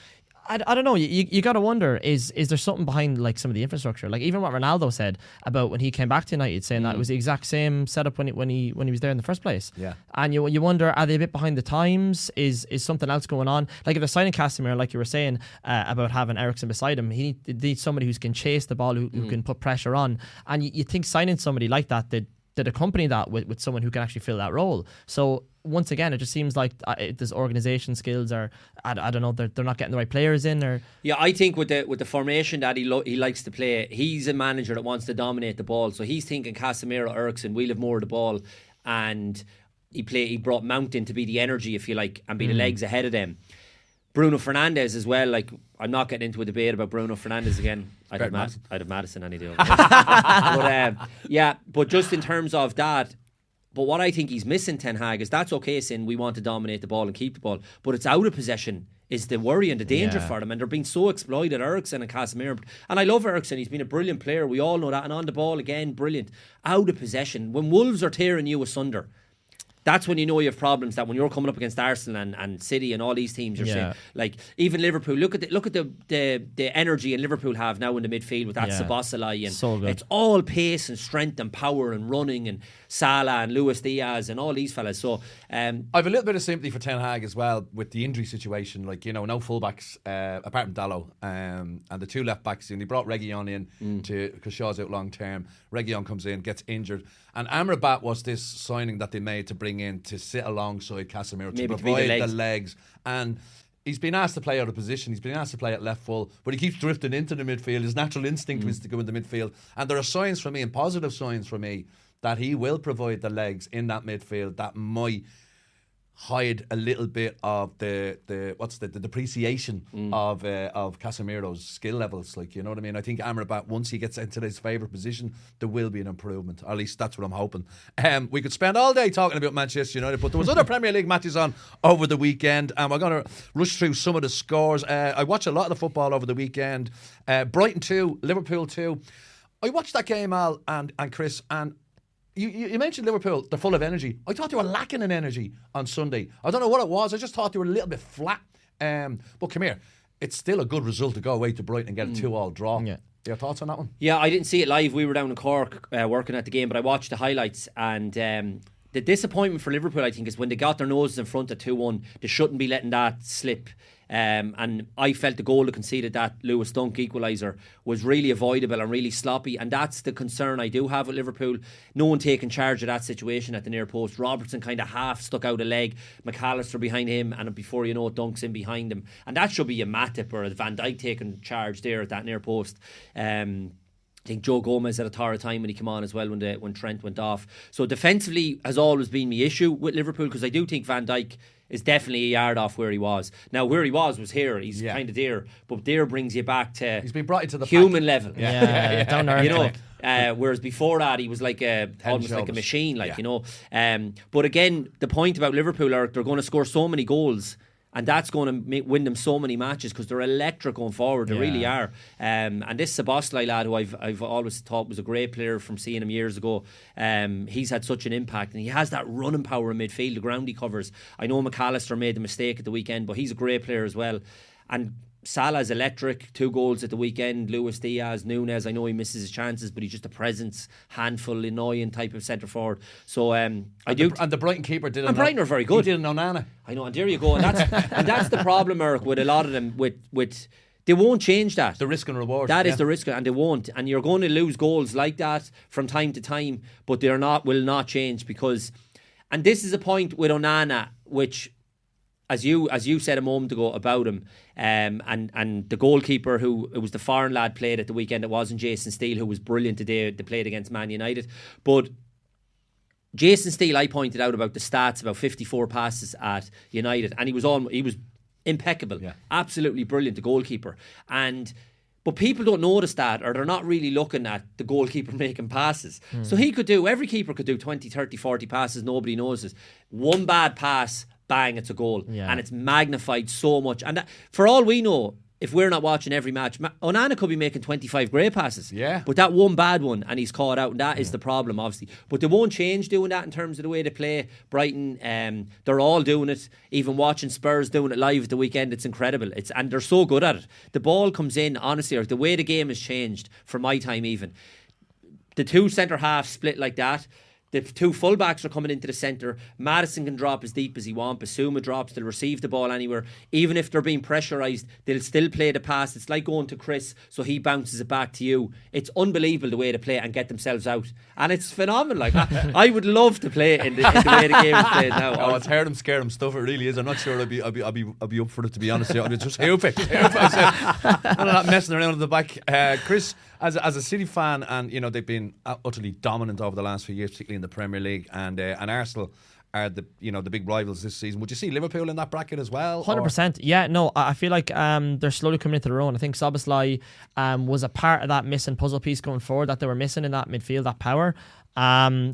Speaker 4: I don't know. You got to wonder, is there something behind like some of the infrastructure? Like even what Ronaldo said about when he came back to United, saying that it was the exact same setup when he was there in the first place.
Speaker 2: Yeah.
Speaker 4: And you wonder, are they a bit behind the times? Is something else going on? Like if they're signing Casemiro, like you were saying about having Eriksen beside him, he needs somebody who can chase the ball, who can put pressure on. And you think signing somebody like that did accompany that with someone who can actually fill that role. So once again, it just seems like this organisation skills are, I don't know, they're not getting the right players in. Or
Speaker 3: yeah, I think with the formation that he likes to play, he's a manager that wants to dominate the ball. So he's thinking Casemiro, Eriksen, we'll have more of the ball, and he brought Mount in to be the energy, if you like, and be the legs ahead of them. Bruno Fernandes as well. Like, I'm not getting into a debate about Bruno Fernandes again. I'd have Madison any day. But just in terms of that. But what I think he's missing, Ten Hag, is that's okay saying we want to dominate the ball and keep the ball, but it's out of possession is the worry and the danger for them, and they're being so exploited, Eriksen and Casemiro. And I love Eriksen, he's been a brilliant player, we all know that, and on the ball again, brilliant. Out of possession, when Wolves are tearing you asunder, that's when you know you have problems. That when you're coming up against Arsenal and City and all these teams, you're saying, like, even Liverpool. Look at the energy in Liverpool have now in the midfield with that Szoboszlai, and
Speaker 4: so
Speaker 3: it's all pace and strength and power and running, and Salah and Luis Diaz and all these fellas. So
Speaker 2: I've a little bit of sympathy for Ten Hag as well with the injury situation. Like, you know, no fullbacks apart from Dalot, and the 2 left backs. And he brought Reguilon in because Shaw's out long term. Reguilon comes in, gets injured, and Amrabat was this signing that they made to bring in to sit alongside Casemiro to provide the legs. And he's been asked to play out of position. He's been asked to play at left full, but he keeps drifting into the midfield. His natural instinct was to go into midfield. And there are signs for me, and positive signs for me, that he will provide the legs in that midfield that might hide a little bit of the depreciation of Casemiro's skill levels. Like, you know what I mean? I think Amrabat, once he gets into his favourite position, there will be an improvement. Or at least that's what I'm hoping. We could spend all day talking about Manchester United, but there was other Premier League matches on over the weekend, and we're going to rush through some of the scores. I watched a lot of the football over the weekend. Brighton 2, Liverpool 2. I watched that game, Al and Chris, and You mentioned Liverpool, they're full of energy. I thought they were lacking in energy on Sunday. I don't know what it was. I just thought they were a little bit flat. But come here, it's still a good result to go away to Brighton and get a 2-2 draw. Yeah. Your thoughts on that one?
Speaker 3: Yeah, I didn't see it live. We were down in Cork working at the game, but I watched the highlights. And the disappointment for Liverpool, I think, is when they got their noses in front at 2-1, they shouldn't be letting that slip. And I felt the goal that conceded, that Lewis Dunk equaliser, was really avoidable and really sloppy, and that's the concern I do have with Liverpool. No one taking charge of that situation at the near post. Robertson kind of half stuck out a leg, McAllister behind him, and before you know it, Dunk's in behind him, and that should be a Matip or a Van Dijk taking charge there at that near post. I think Joe Gomez had a torrid time when he came on as well when Trent went off. So defensively has always been my issue with Liverpool, because I do think Van Dijk is definitely a yard off where he was. Now, where he was here. He's kind of there, but there brings you back to
Speaker 2: he's been brought into the
Speaker 3: human level.
Speaker 4: Down there,
Speaker 3: you know. Whereas before that, he was like almost like a machine, you know. But again, the point about Liverpool are they're going to score so many goals, and that's going to win them so many matches, because they're electric going forward. They really are. And this Szoboszlai lad, who I've always thought was a great player from seeing him years ago, he's had such an impact, and he has that running power in midfield, the ground he covers. I know McAllister made the mistake at the weekend, but he's a great player as well. And Salah's electric, 2 goals at the weekend. Luis Diaz, Núñez, I know he misses his chances, but he's just a presence, handful, annoying type of centre forward. So and
Speaker 2: the Brighton keeper did.
Speaker 3: And Brighton are very good.
Speaker 2: He did an Onana.
Speaker 3: I know, and there you go. And that's the problem, Eric, with a lot of them. With they won't change that.
Speaker 2: The risk and reward.
Speaker 3: That is the risk, and they won't. And you're going to lose goals like that from time to time, but will not change, because. And this is a point with Onana, which, as you said a moment ago about him, and the goalkeeper it was the foreign lad played at the weekend. It wasn't Jason Steele, who was brilliant today. They played against Man United, but Jason Steele, I pointed out about the stats, about 54 passes at United, and he was impeccable, absolutely brilliant, the goalkeeper. But people don't notice that, or they're not really looking at the goalkeeper making passes. So every keeper could do 20, 30, 40 passes. Nobody notices. One bad pass, bang, it's a goal. And it's magnified so much. And for all we know, if we're not watching every match, Onana could be making 25 great passes. But that one bad one, and he's caught out, and that is the problem, obviously. But they won't change doing that in terms of the way they play. Brighton, they're all doing it. Even watching Spurs doing it live at the weekend, it's incredible. And they're so good at it. The ball comes in, honestly, or the way the game has changed from my time even. The 2 centre halves split like that. The 2 fullbacks are coming into the centre. Maddison can drop as deep as he wants. Basuma drops. They'll receive the ball anywhere. Even if they're being pressurised, they'll still play the pass. It's like going to Chris, so he bounces it back to you. It's unbelievable the way they play and get themselves out. And it's phenomenal. Like, I would love to play in the way the game is played now.
Speaker 2: Oh, it's hard scare them stuff. It really is. I'm not sure I'd be up for it, to be honest. I'd just hooping. None of that messing around at the back. Chris, as a City fan, and you know they've been utterly dominant over the last few years, particularly in the Premier League, and Arsenal the the big rivals this season. Would you see Liverpool in that bracket as well?
Speaker 4: 100%. Yeah, no, I feel like they're slowly coming into their own. I think Szoboszlai was a part of that missing puzzle piece going forward that they were missing in that midfield, that power.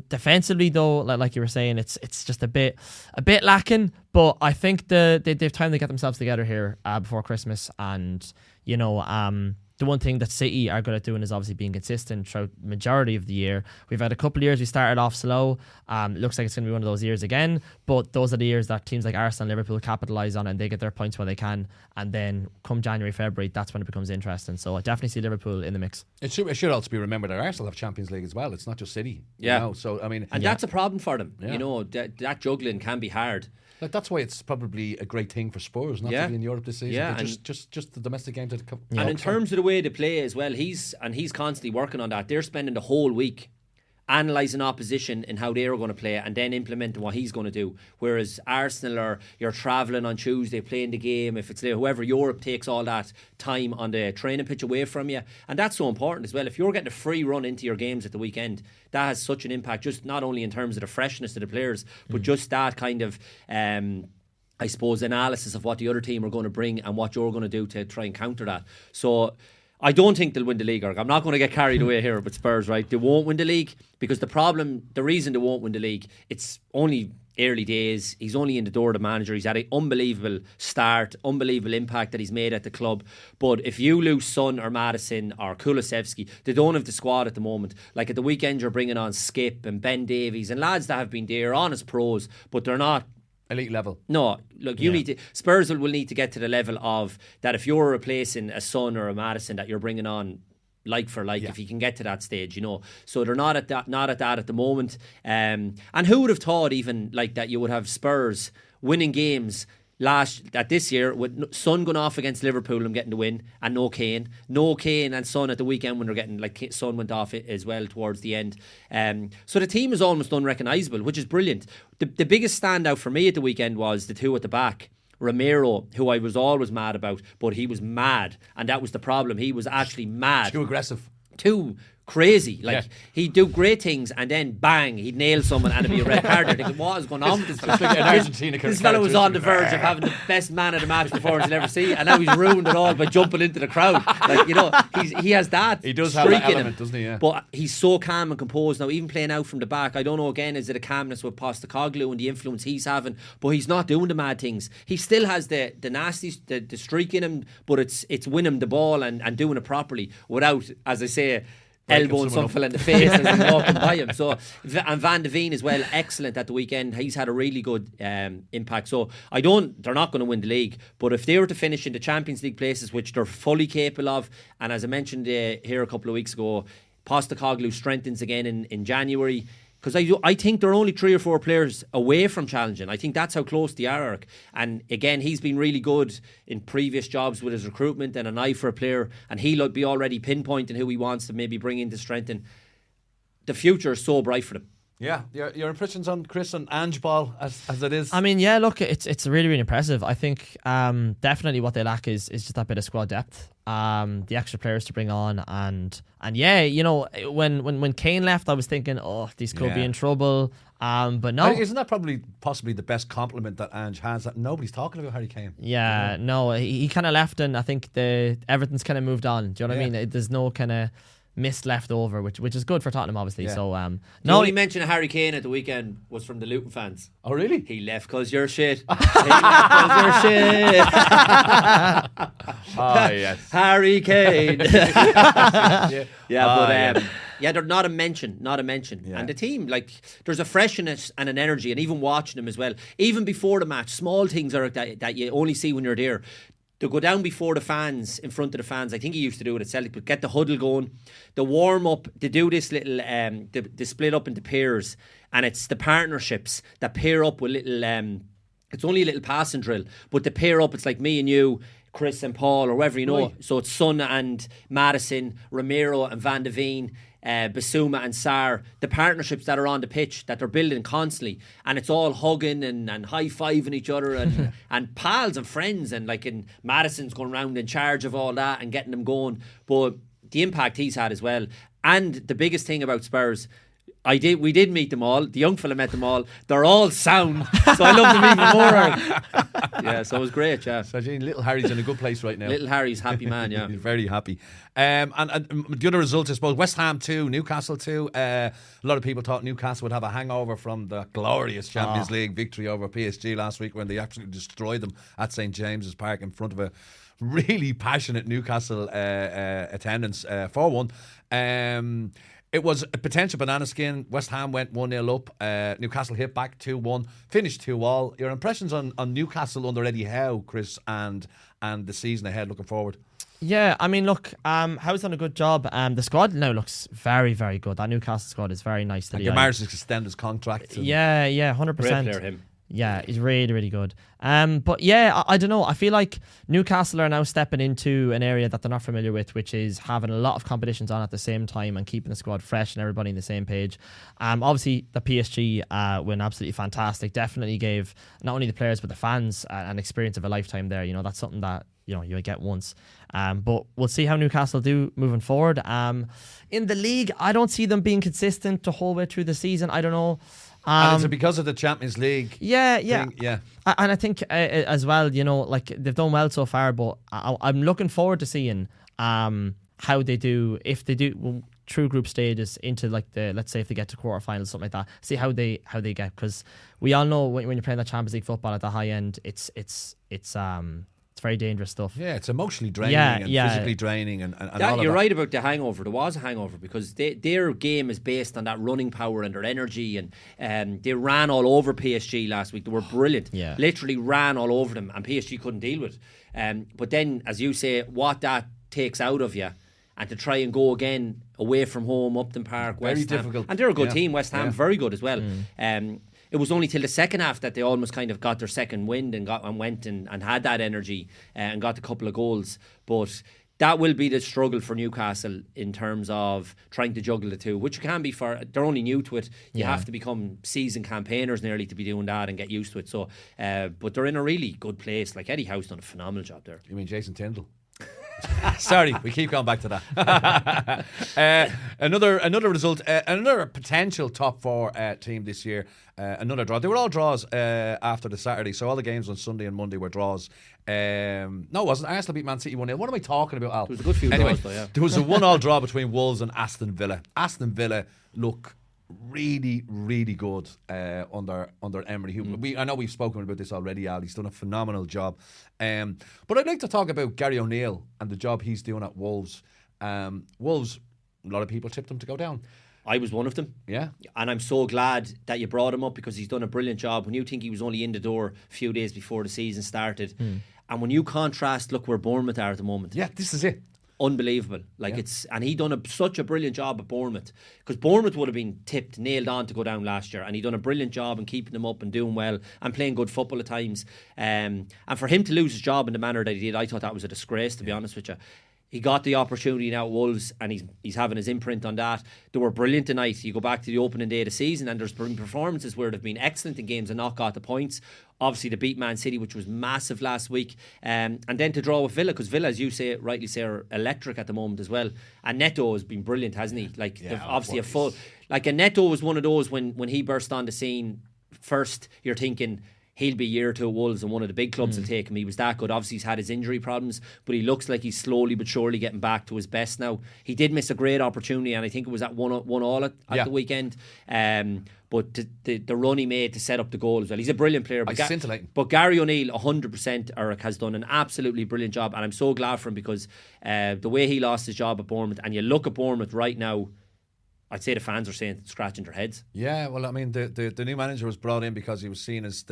Speaker 4: Defensively though, like you were saying, it's just a bit lacking. But I think they've time to get themselves together here before Christmas, and the one thing that City are good at doing is obviously being consistent throughout the majority of the year. We've had a couple of years we started off slow. It looks like it's going to be one of those years again. But those are the years that teams like Arsenal and Liverpool capitalise on, and they get their points when they can. And then come January, February, that's when it becomes interesting. So I definitely see Liverpool in the mix.
Speaker 2: It should also be remembered that Arsenal have Champions League as well. It's not just City.
Speaker 3: Yeah.
Speaker 2: So I mean,
Speaker 3: and that's a problem for them.
Speaker 2: Yeah.
Speaker 3: That juggling can be hard.
Speaker 2: Like, that's why it's probably a great thing for Spurs not to be in Europe this season.
Speaker 3: Yeah,
Speaker 2: just the domestic games that come.
Speaker 3: And in terms of the way they play as well, he's constantly working on that. They're spending the whole week analysing opposition and how they're going to play, and then implementing what he's going to do. Whereas Arsenal you're travelling on Tuesday, playing the game. If it's there, whoever, Europe takes all that time on the training pitch away from you, and that's so important as well. If you're getting a free run into your games at the weekend, that has such an impact, just not only in terms of the freshness of the players, but just that kind of I suppose analysis of what the other team are going to bring and what you're going to do to try and counter that. So I don't think they'll win the league. I'm not going to get carried away here with Spurs, right? They won't win the league because the reason they won't win the league, it's only early days. He's only in the door, the manager. He's had an unbelievable start, unbelievable impact that he's made at the club. But if you lose Son or Maddison or Kulusevski, they don't have the squad at the moment. Like at the weekend, you're bringing on Skip and Ben Davies and lads that have been there on as pros, but they're not
Speaker 2: elite level.
Speaker 3: No, look, you need to. Spurs will need to get to the level of that. If you're replacing a Son or a Maddison, that you're bringing on like for like, if you can get to that stage, So they're not at that at the moment. And who would have thought even like that you would have Spurs winning games this year with Son going off against Liverpool and getting the win, and no Kane and Son at the weekend when they're getting, like, Son went off as well towards the end. So the team is almost unrecognisable, which is brilliant. The biggest standout for me at the weekend was the two at the back. Romero, who I was always mad about, but he was mad, and that was the problem. He was actually mad.
Speaker 2: Too aggressive.
Speaker 3: Too crazy. He'd do great things and then bang, he'd nail someone and it'd be a red card. Thinking, what is going on with this fella? This fella was on the verge of having the best man of the match performance you'll ever see, and now he's ruined it all by jumping into the crowd. He has that.
Speaker 2: He does have that element, doesn't he? Yeah.
Speaker 3: But he's so calm and composed now, even playing out from the back. I don't know, again, is it a calmness with Postecoglou and the influence he's having? But he's not doing the mad things. He still has the nasty, the streak in him, but it's winning the ball and doing it properly without, as I say, elbowing some fella in the face as he's walking by him. So, and Van de Ven as well, excellent at the weekend. He's had a really good impact. So they're not going to win the league, but if they were to finish in the Champions League places, which they're fully capable of, and as I mentioned here a couple of weeks ago, Postecoglou strengthens again in January. Because I think they're only 3 or 4 players away from challenging. I think that's how close they are. And again, he's been really good in previous jobs with his recruitment and an eye for a player. And he'll be already pinpointing who he wants to maybe bring in to strengthen. The future is so bright for them.
Speaker 2: Yeah, your impressions on Chris and Ange Ball as it is?
Speaker 4: I mean, yeah, look, it's really, really impressive. I think definitely what they lack is just that bit of squad depth, the extra players to bring on, and yeah, when Kane left, I was thinking, these could be in trouble. But no,
Speaker 2: isn't that possibly the best compliment that Ange has, that nobody's talking about Harry Kane?
Speaker 4: Yeah, no, he kind of left, and I think everything's kind of moved on. Do you know what I mean? There's no kind of missed left over, which is good for Tottenham, obviously. Yeah. So
Speaker 3: the only mention of Harry Kane at the weekend was from the Luton fans.
Speaker 2: Oh really?
Speaker 3: He left because you're shit. He left because you're shit.
Speaker 2: Oh yes,
Speaker 3: Harry Kane. They're not a mention. Yeah. And the team, like, there's a freshness and an energy, and even watching them as well, even before the match, small things are that you only see when you're there. To go down before the fans, in front of the fans. I think he used to do it at Celtic, but get the huddle going, the warm up, to do this little, they split up into pairs, and it's the partnerships that pair up with little, it's only a little passing drill, but to pair up, it's like me and you, Chris and Paul, or whoever you know. Right. So it's Son and Maddison, Romero and Van de Ven, Basuma and Sarr, the partnerships that are on the pitch that they're building constantly, and it's all hugging and high-fiving each other and and pals and friends, and Maddison's going around in charge of all that and getting them going. But the impact he's had as well, and the biggest thing about Spurs, We did meet them all. The young fella met them all. They're all sound, so I love them even more. Yeah, so it was great. Yeah.
Speaker 2: So Gene, little Harry's in a good place right now.
Speaker 3: Little Harry's happy man. Yeah,
Speaker 2: he's very happy. And the other results, I suppose, West Ham 2, Newcastle 2. A lot of people thought Newcastle would have a hangover from the glorious Champions League victory over PSG last week when they absolutely destroyed them at St James's Park in front of a really passionate Newcastle attendance, 4-1. It was a potential banana skin. West Ham went 1-0 up. Newcastle hit back 2-1, finished 2-2. Your impressions on Newcastle under Eddie Howe, Chris, and the season ahead looking forward?
Speaker 4: Yeah, I mean, look, Howe's done a good job. The squad now looks very, very good. That Newcastle squad is very nice to the eye.
Speaker 2: Gamaris has extended his contract.
Speaker 4: Yeah, 100%.
Speaker 3: Great player, him.
Speaker 4: Yeah, he's really, really good. But yeah, I don't know. I feel like Newcastle are now stepping into an area that they're not familiar with, which is having a lot of competitions on at the same time and keeping the squad fresh and everybody on the same page. Obviously, the PSG win absolutely fantastic. Definitely gave not only the players but the fans an experience of a lifetime there. You know, that's something that you get once. But we'll see how Newcastle do moving forward. In the league, I don't see them being consistent the whole way through the season. I don't know.
Speaker 2: And is it because of the Champions League?
Speaker 4: Yeah.
Speaker 2: And
Speaker 4: I think as well, like they've done well so far, but I'm looking forward to seeing how they do, if they do through group stages into like let's say if they get to quarterfinals, something like that. See how they get, because we all know when you're playing that Champions League football at the high end, it's very dangerous stuff.
Speaker 2: Yeah, it's emotionally draining and physically draining and all of that.
Speaker 3: You're right about the hangover. There was a hangover because their game is based on that running power and their energy, and they ran all over PSG last week. They were brilliant.
Speaker 4: Yeah.
Speaker 3: Literally ran all over them, and PSG couldn't deal with it. But then, as you say, what that takes out of you, and to try and go again away from home, Upton Park,
Speaker 2: very
Speaker 3: West Ham.
Speaker 2: difficult.
Speaker 3: And they're a good team. West Ham, very good as well. It was only till the second half that they almost kind of got their second wind and went and had that energy and got a couple of goals. But that will be the struggle for Newcastle in terms of trying to juggle the two, which can be they're only new to it. You have to become seasoned campaigners nearly to be doing that and get used to it. So, but they're in a really good place. Like Eddie Howe's done a phenomenal job there.
Speaker 2: You mean Jason Tyndall? Sorry, we keep going back to that. Another result, another potential top four team this year. Another draw. They were all draws after the Saturday, so all the games on Sunday and Monday were draws. No, it wasn't. Arsenal beat Man City 1-0. What am I talking about, Al?
Speaker 3: There was a good few draws though, yeah.
Speaker 2: There was a 1-1 draw between Wolves and Aston Villa. Aston Villa look really, really good under Emery. I know we've spoken about this already, Al. He's done a phenomenal job. But I'd like to talk about Gary O'Neill and the job he's doing at Wolves. Wolves, a lot of people tipped him to go down.
Speaker 3: I was one of them.
Speaker 2: Yeah.
Speaker 3: And I'm so glad that you brought him up, because he's done a brilliant job. When you think he was only in the door a few days before the season started, and when you contrast, look where Bournemouth are at the moment.
Speaker 2: Yeah, this is it.
Speaker 3: Unbelievable. And he done such a brilliant job at Bournemouth, because Bournemouth would have been nailed on to go down last year, and he done a brilliant job in keeping them up and doing well and playing good football at times. And for him to lose his job in the manner that he did, I thought that was a disgrace, to be honest with you. He got the opportunity now at Wolves, and he's having his imprint on that. They were brilliant tonight. You go back to the opening day of the season, and there's been performances where they've been excellent in games and not got the points. Obviously, they beat Man City, which was massive last week. And then to draw with Villa, because Villa, as you rightly say, are electric at the moment as well. And Neto has been brilliant, hasn't he? Obviously a full... Like, a Neto was one of those, when he burst on the scene first, you're thinking... He'll be a year or two at Wolves and one of the big clubs will take him. He was that good. Obviously, he's had his injury problems, but he looks like he's slowly but surely getting back to his best now. He did miss a great opportunity, and I think it was at 1-1 at the weekend. But the run he made to set up the goal as well. He's a brilliant player. But Gary O'Neill, 100%, Eric, has done an absolutely brilliant job, and I'm so glad for him, because the way he lost his job at Bournemouth, and you look at Bournemouth right now, I'd say the fans are scratching their heads. Yeah,
Speaker 2: well, I mean, the new manager was brought in because he was seen as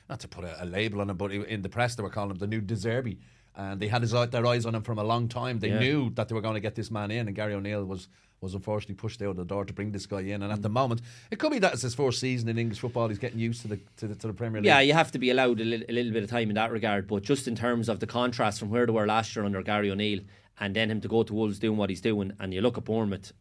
Speaker 2: not to put a label on him, but in the press they were calling him the new De Zerbi. And they had their eyes on him from a long time. They knew that they were going to get this man in, and Gary O'Neill was unfortunately pushed out the door to bring this guy in. And at the moment, it could be that it's his first season in English football. He's getting used to the Premier League. Yeah, you have to be allowed a little bit of time in that regard. But just in terms of the contrast from where they were last year under Gary O'Neill, and then him to go to Wolves doing what he's doing, and you look at Bournemouth.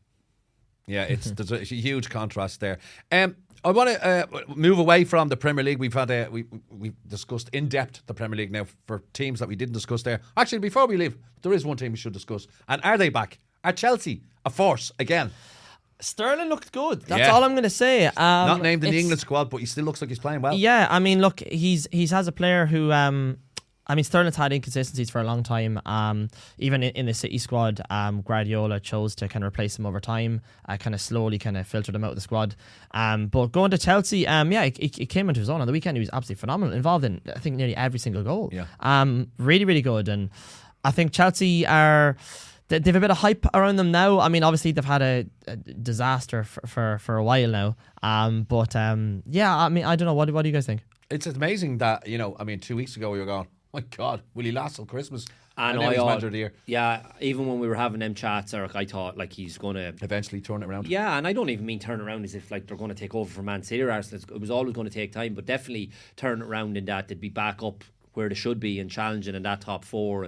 Speaker 2: Yeah, there's a huge contrast there. I want to move away from the Premier League. We've discussed in depth the Premier League now for teams that we didn't discuss there. Actually, before we leave, there is one team we should discuss. And are they back? Are Chelsea a force again?
Speaker 4: Sterling looked good. That's
Speaker 2: Yeah.
Speaker 4: all I'm going to say.
Speaker 2: Not named in the
Speaker 4: it's-
Speaker 2: England squad, but he still looks like he's playing well.
Speaker 4: Yeah, I mean, look, he's has a player who. I mean, Sterling's had inconsistencies for a long time. Even in the City squad, Guardiola chose to kind of replace him over time, kind of slowly kind of filtered him out of the squad. But going to Chelsea, he came into his own on the weekend. He was absolutely phenomenal, involved in, I think, nearly every single goal.
Speaker 2: Yeah.
Speaker 4: Really, really good. And I think Chelsea are... They've a bit of hype around them now. I mean, obviously they've had a disaster for a while now. Yeah, I mean, I don't know. What do you guys think?
Speaker 2: It's amazing that, 2 weeks ago we were going, my God, will he last till Christmas?
Speaker 3: And
Speaker 2: now he's manager of the year.
Speaker 3: Yeah, even when we were having them chats, Eric, I thought like he's going to
Speaker 2: Eventually turn it around.
Speaker 3: Yeah, and I don't even mean turn around as if like they're going to take over from Man City or Arsenal. It was always going to take time, but definitely turn it around in that they'd be back up where they should be and challenging in that top four.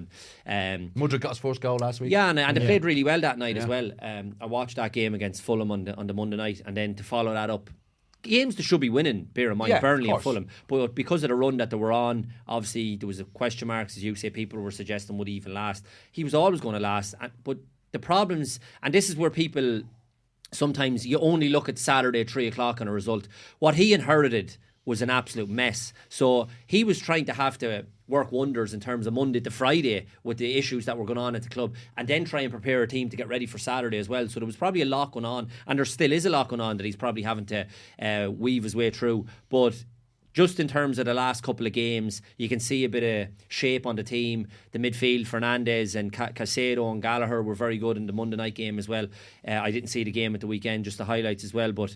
Speaker 3: And
Speaker 2: Mudryk got his first goal last week.
Speaker 3: yeah, and they played really well that night as well. I watched that game against Fulham on the Monday night, and then to follow that up, games they should be winning, bear in mind,
Speaker 2: Yeah,
Speaker 3: Burnley
Speaker 2: of
Speaker 3: and Fulham. But because of the run that they were on, obviously there was a question marks, as you say, people were suggesting would he even last. He was always going to last. But the problems, and this is where people, sometimes you only look at Saturday at 3 o'clock on a result. What he inherited was an absolute mess. So he was trying to have to work wonders in terms of Monday to Friday with the issues that were going on at the club, and then try and prepare a team to get ready for Saturday as well. So there was probably a lot going on, and there still is a lot going on that he's probably having to weave his way through. But just in terms of the last couple of games, you can see a bit of shape on the team. The midfield, Fernandes and Caicedo and Gallagher were very good in the Monday night game as well. I didn't see the game at the weekend, just the highlights as well. But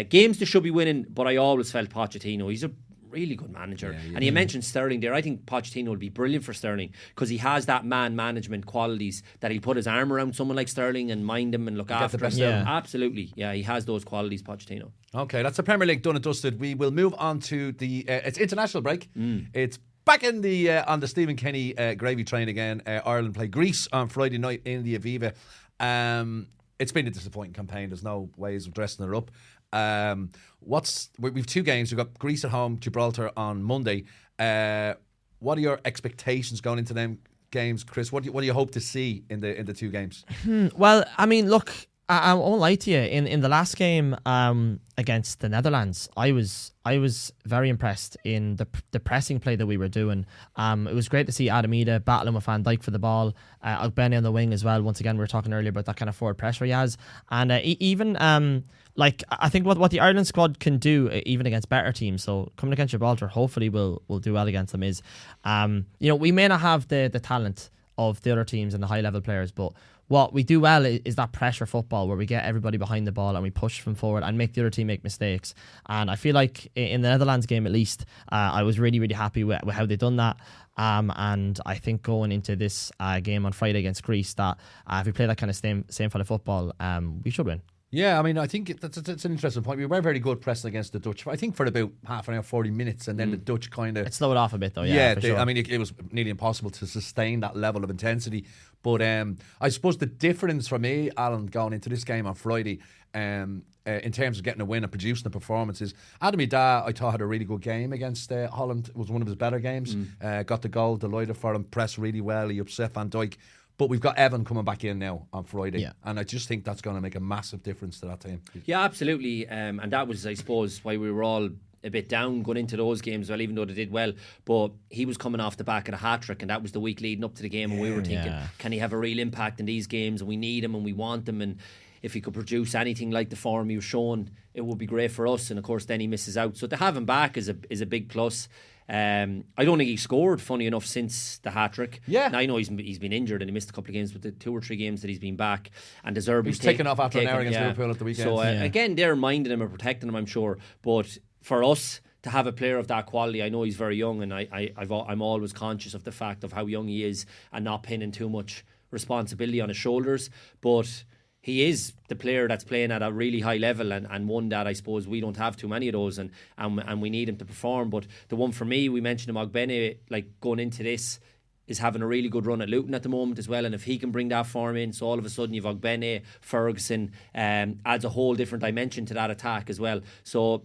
Speaker 3: games they should be winning, but I always felt Pochettino, he's a really good manager. And you mentioned Sterling there. I think Pochettino will be brilliant for Sterling because he has that man management qualities that he'll put his arm around someone like Sterling and mind him and look after him.
Speaker 4: Yeah.
Speaker 3: Absolutely. Yeah, he has those qualities, Pochettino.
Speaker 2: Okay, that's the Premier League done and dusted. We will move on to the it's international break. It's back in the on the Stephen Kenny gravy train again. Ireland play Greece on Friday night in the Aviva. It's been a disappointing campaign. There's no ways of dressing it up. We've two games. We've got Greece at home, Gibraltar on Monday. What are your expectations going into them games, Chris? What do you hope to see in the two games?
Speaker 4: Well, I mean, look, I won't lie to you. In the last game against the Netherlands, I was very impressed in the pressing play that we were doing. It was great to see Adam Ida battling with Van Dijk for the ball. Ogbene on the wing as well. Once again, we were talking earlier about that kind of forward pressure he has, and I think what the Ireland squad can do, even against better teams, so coming against Gibraltar, hopefully we'll do well against them, is we may not have the talent of the other teams and the high level players, but what we do well is that pressure football where we get everybody behind the ball and we push from forward and make the other team make mistakes. And I feel like in the Netherlands game, at least, I was really, really happy with how they done that. And I think going into this game on Friday against Greece, that if we play that kind of same kind of football, we should win.
Speaker 2: Yeah, I mean, I think that's an interesting point. We were very good pressing against the Dutch, I think, for about half an hour, 40 minutes, and then the Dutch kind of...
Speaker 4: It slowed off a bit, though, yeah.
Speaker 2: Sure. I mean, it was nearly impossible to sustain that level of intensity. But I suppose the difference for me, Alan, going into this game on Friday, in terms of getting a win and producing the performances, Adam Ida, I thought, had a really good game against Holland. It was one of his better games. Got the goal, delighted for him, pressed really well. He upset Van Dijk. But we've got Evan coming back in now on Friday, and I just think that's going to make a massive difference to that team. Yeah,
Speaker 3: absolutely. And that was, I suppose, why we were all a bit down going into those games, well, even though they did well. But he was coming off the back of a hat-trick, and that was the week leading up to the game, and we were thinking, can he have a real impact in these games? And we need him and we want him, and if he could produce anything like the form he was showing, it would be great for us. And of course then he misses out, so to have him back is a big plus. I don't think he scored, funny enough, since the hat-trick.
Speaker 2: Yeah.
Speaker 3: Now, I know he's been injured and he missed a couple of games, but the 2 or 3 games that he's been back, and deserved.
Speaker 2: He's taken off after an hour against Liverpool at the weekend.
Speaker 3: So again, they're minding him and protecting him, I'm sure. But for us to have a player of that quality, I know he's very young, and I'm always conscious of the fact of how young he is and not pinning too much responsibility on his shoulders. But he is the player that's playing at a really high level, and one that I suppose we don't have too many of those, and we need him to perform. But the one for me, we mentioned him, Ogbene, like going into this, is having a really good run at Luton at the moment as well, and if he can bring that form in, so all of a sudden you've Ogbene, Ferguson, adds a whole different dimension to that attack as well. So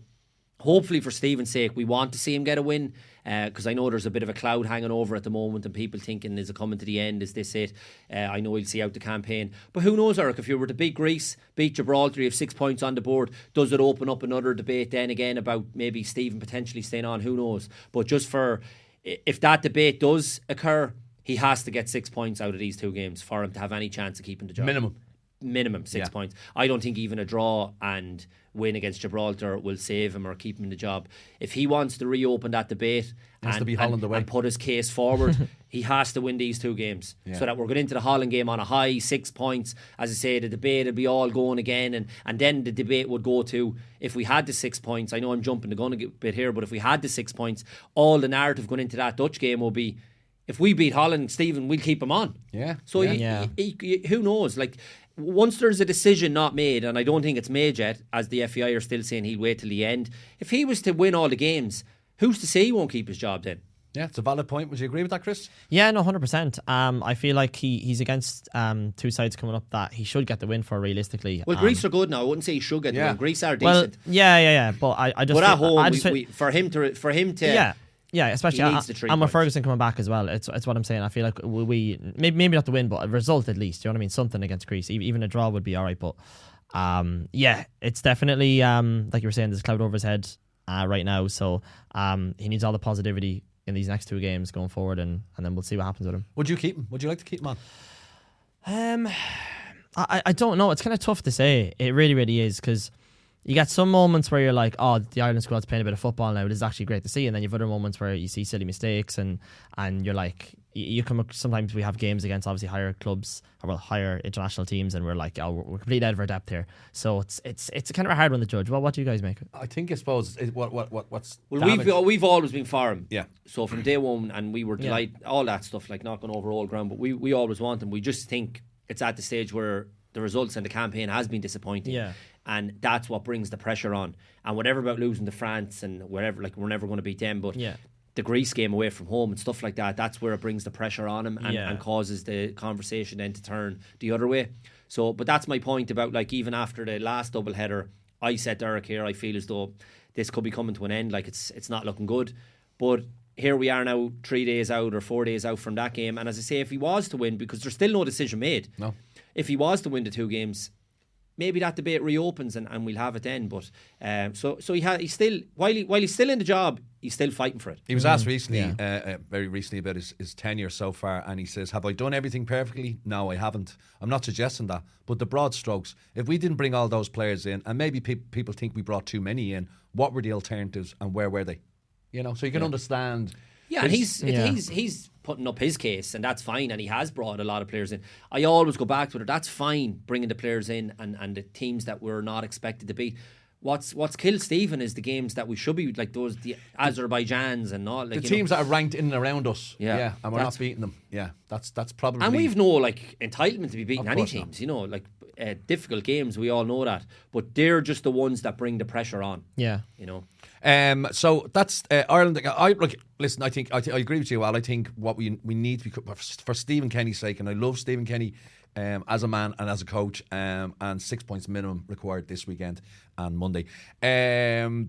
Speaker 3: hopefully for Stephen's sake, we want to see him get a win, because I know there's a bit of a cloud hanging over at the moment and people thinking, is it coming to the end, is this it? I know he'll see out the campaign, but who knows, Eric, if you were to beat Greece, beat Gibraltar, you have 6 points on the board, does it open up another debate then again about maybe Stephen potentially staying on? Who knows? But just for, if that debate does occur, he has to get 6 points out of these 2 games for him to have any chance of keeping the job. Minimum 6 points. I don't think even a draw and win against Gibraltar will save him or keep him in the job. If he wants to reopen that debate and put his case forward, he has to win these 2 games, so that we're going into the Holland game on a high, 6 points. As I say, the debate will be all going again, and then the debate would go to, if we had the 6 points, I know I'm jumping the gun a bit here, but if we had the 6 points, all the narrative going into that Dutch game will be, if we beat Holland, Stephen, we'll keep him on. So who knows? Like, once there's a decision not made, and I don't think it's made yet, as the FAI are still saying he'll wait till the end, if he was to win all the games, who's to say he won't keep his job then?
Speaker 2: Yeah, it's a valid point. Would you agree with that, Chris?
Speaker 4: Yeah, no, 100%. I feel like he's against 2 sides coming up that he should get the win for, realistically.
Speaker 3: Well, Greece are good now. I wouldn't say he should get the win. Greece are decent.
Speaker 4: Well, yeah. But I just...
Speaker 3: But at home, for him to...
Speaker 4: Yeah, especially and with Ferguson coming back as well. It's what I'm saying. I feel like we maybe not the win, but a result at least. You know what I mean? Something against Greece. Even a draw would be all right. But it's definitely like you were saying, there's a cloud over his head right now. So he needs all the positivity in these next 2 games going forward, and then we'll see what happens with him.
Speaker 2: Would you keep him? Would you like to keep him on?
Speaker 4: I don't know. It's kind of tough to say. It really, really is, because you get some moments where you're like, oh, the Ireland squad's playing a bit of football now. This is actually great to see. And then you have other moments where you see silly mistakes and you're like, you come up, sometimes we have games against obviously higher clubs, or higher international teams, and we're like, oh, we're completely out of our depth here. So it's kind of a hard one to judge. Well, what do you guys make?
Speaker 2: I suppose what's
Speaker 3: we've always been for him.
Speaker 2: Yeah.
Speaker 3: So from day one, and we were delighted, all that stuff, like knocking over old ground, but we always want him. We just think it's at the stage where the results and the campaign has been disappointing.
Speaker 4: Yeah.
Speaker 3: And that's what brings the pressure on. And whatever about losing to France and whatever, like, we're never going to beat them, but the Greece game away from home and stuff like that, that's where it brings the pressure on him and causes the conversation then to turn the other way. So, but that's my point about, like, even after the last doubleheader, I said to Eric here, I feel as though this could be coming to an end, like it's not looking good. But here we are now 3 days out or 4 days out from that game, and as I say, if he was to win, because there's still no decision made, if he was to win the 2 games, maybe that debate reopens and we'll have it then. But so he's still, while he's still in the job, he's still fighting for it.
Speaker 2: He was asked recently, very recently, about his tenure so far, and he says, have I done everything perfectly? No, I haven't. I'm not suggesting that, but the broad strokes, if we didn't bring all those players in, and maybe people think we brought too many in, what were the alternatives and where were they? You know, so you can understand.
Speaker 3: Yeah, and he's putting up his case, and that's fine, and he has brought a lot of players in. I always go back to it. That's fine, bringing the players in and the teams that we're not expected to beat. What's killed Stephen is the games that we should be, like the Azerbaijans and all. Like,
Speaker 2: the teams that are ranked in and around us.
Speaker 3: Yeah,
Speaker 2: and we're not beating them. Yeah, that's probably.
Speaker 3: And we've no entitlement to be beating any teams. Not. Difficult games, we all know that, but they're just the ones that bring the pressure on.
Speaker 4: Yeah,
Speaker 2: So that's Ireland. Listen, I think I agree with you, Al. I think what we need to be, for Stephen Kenny's sake, and I love Stephen Kenny as a man and as a coach, and 6 points minimum required this weekend and Monday.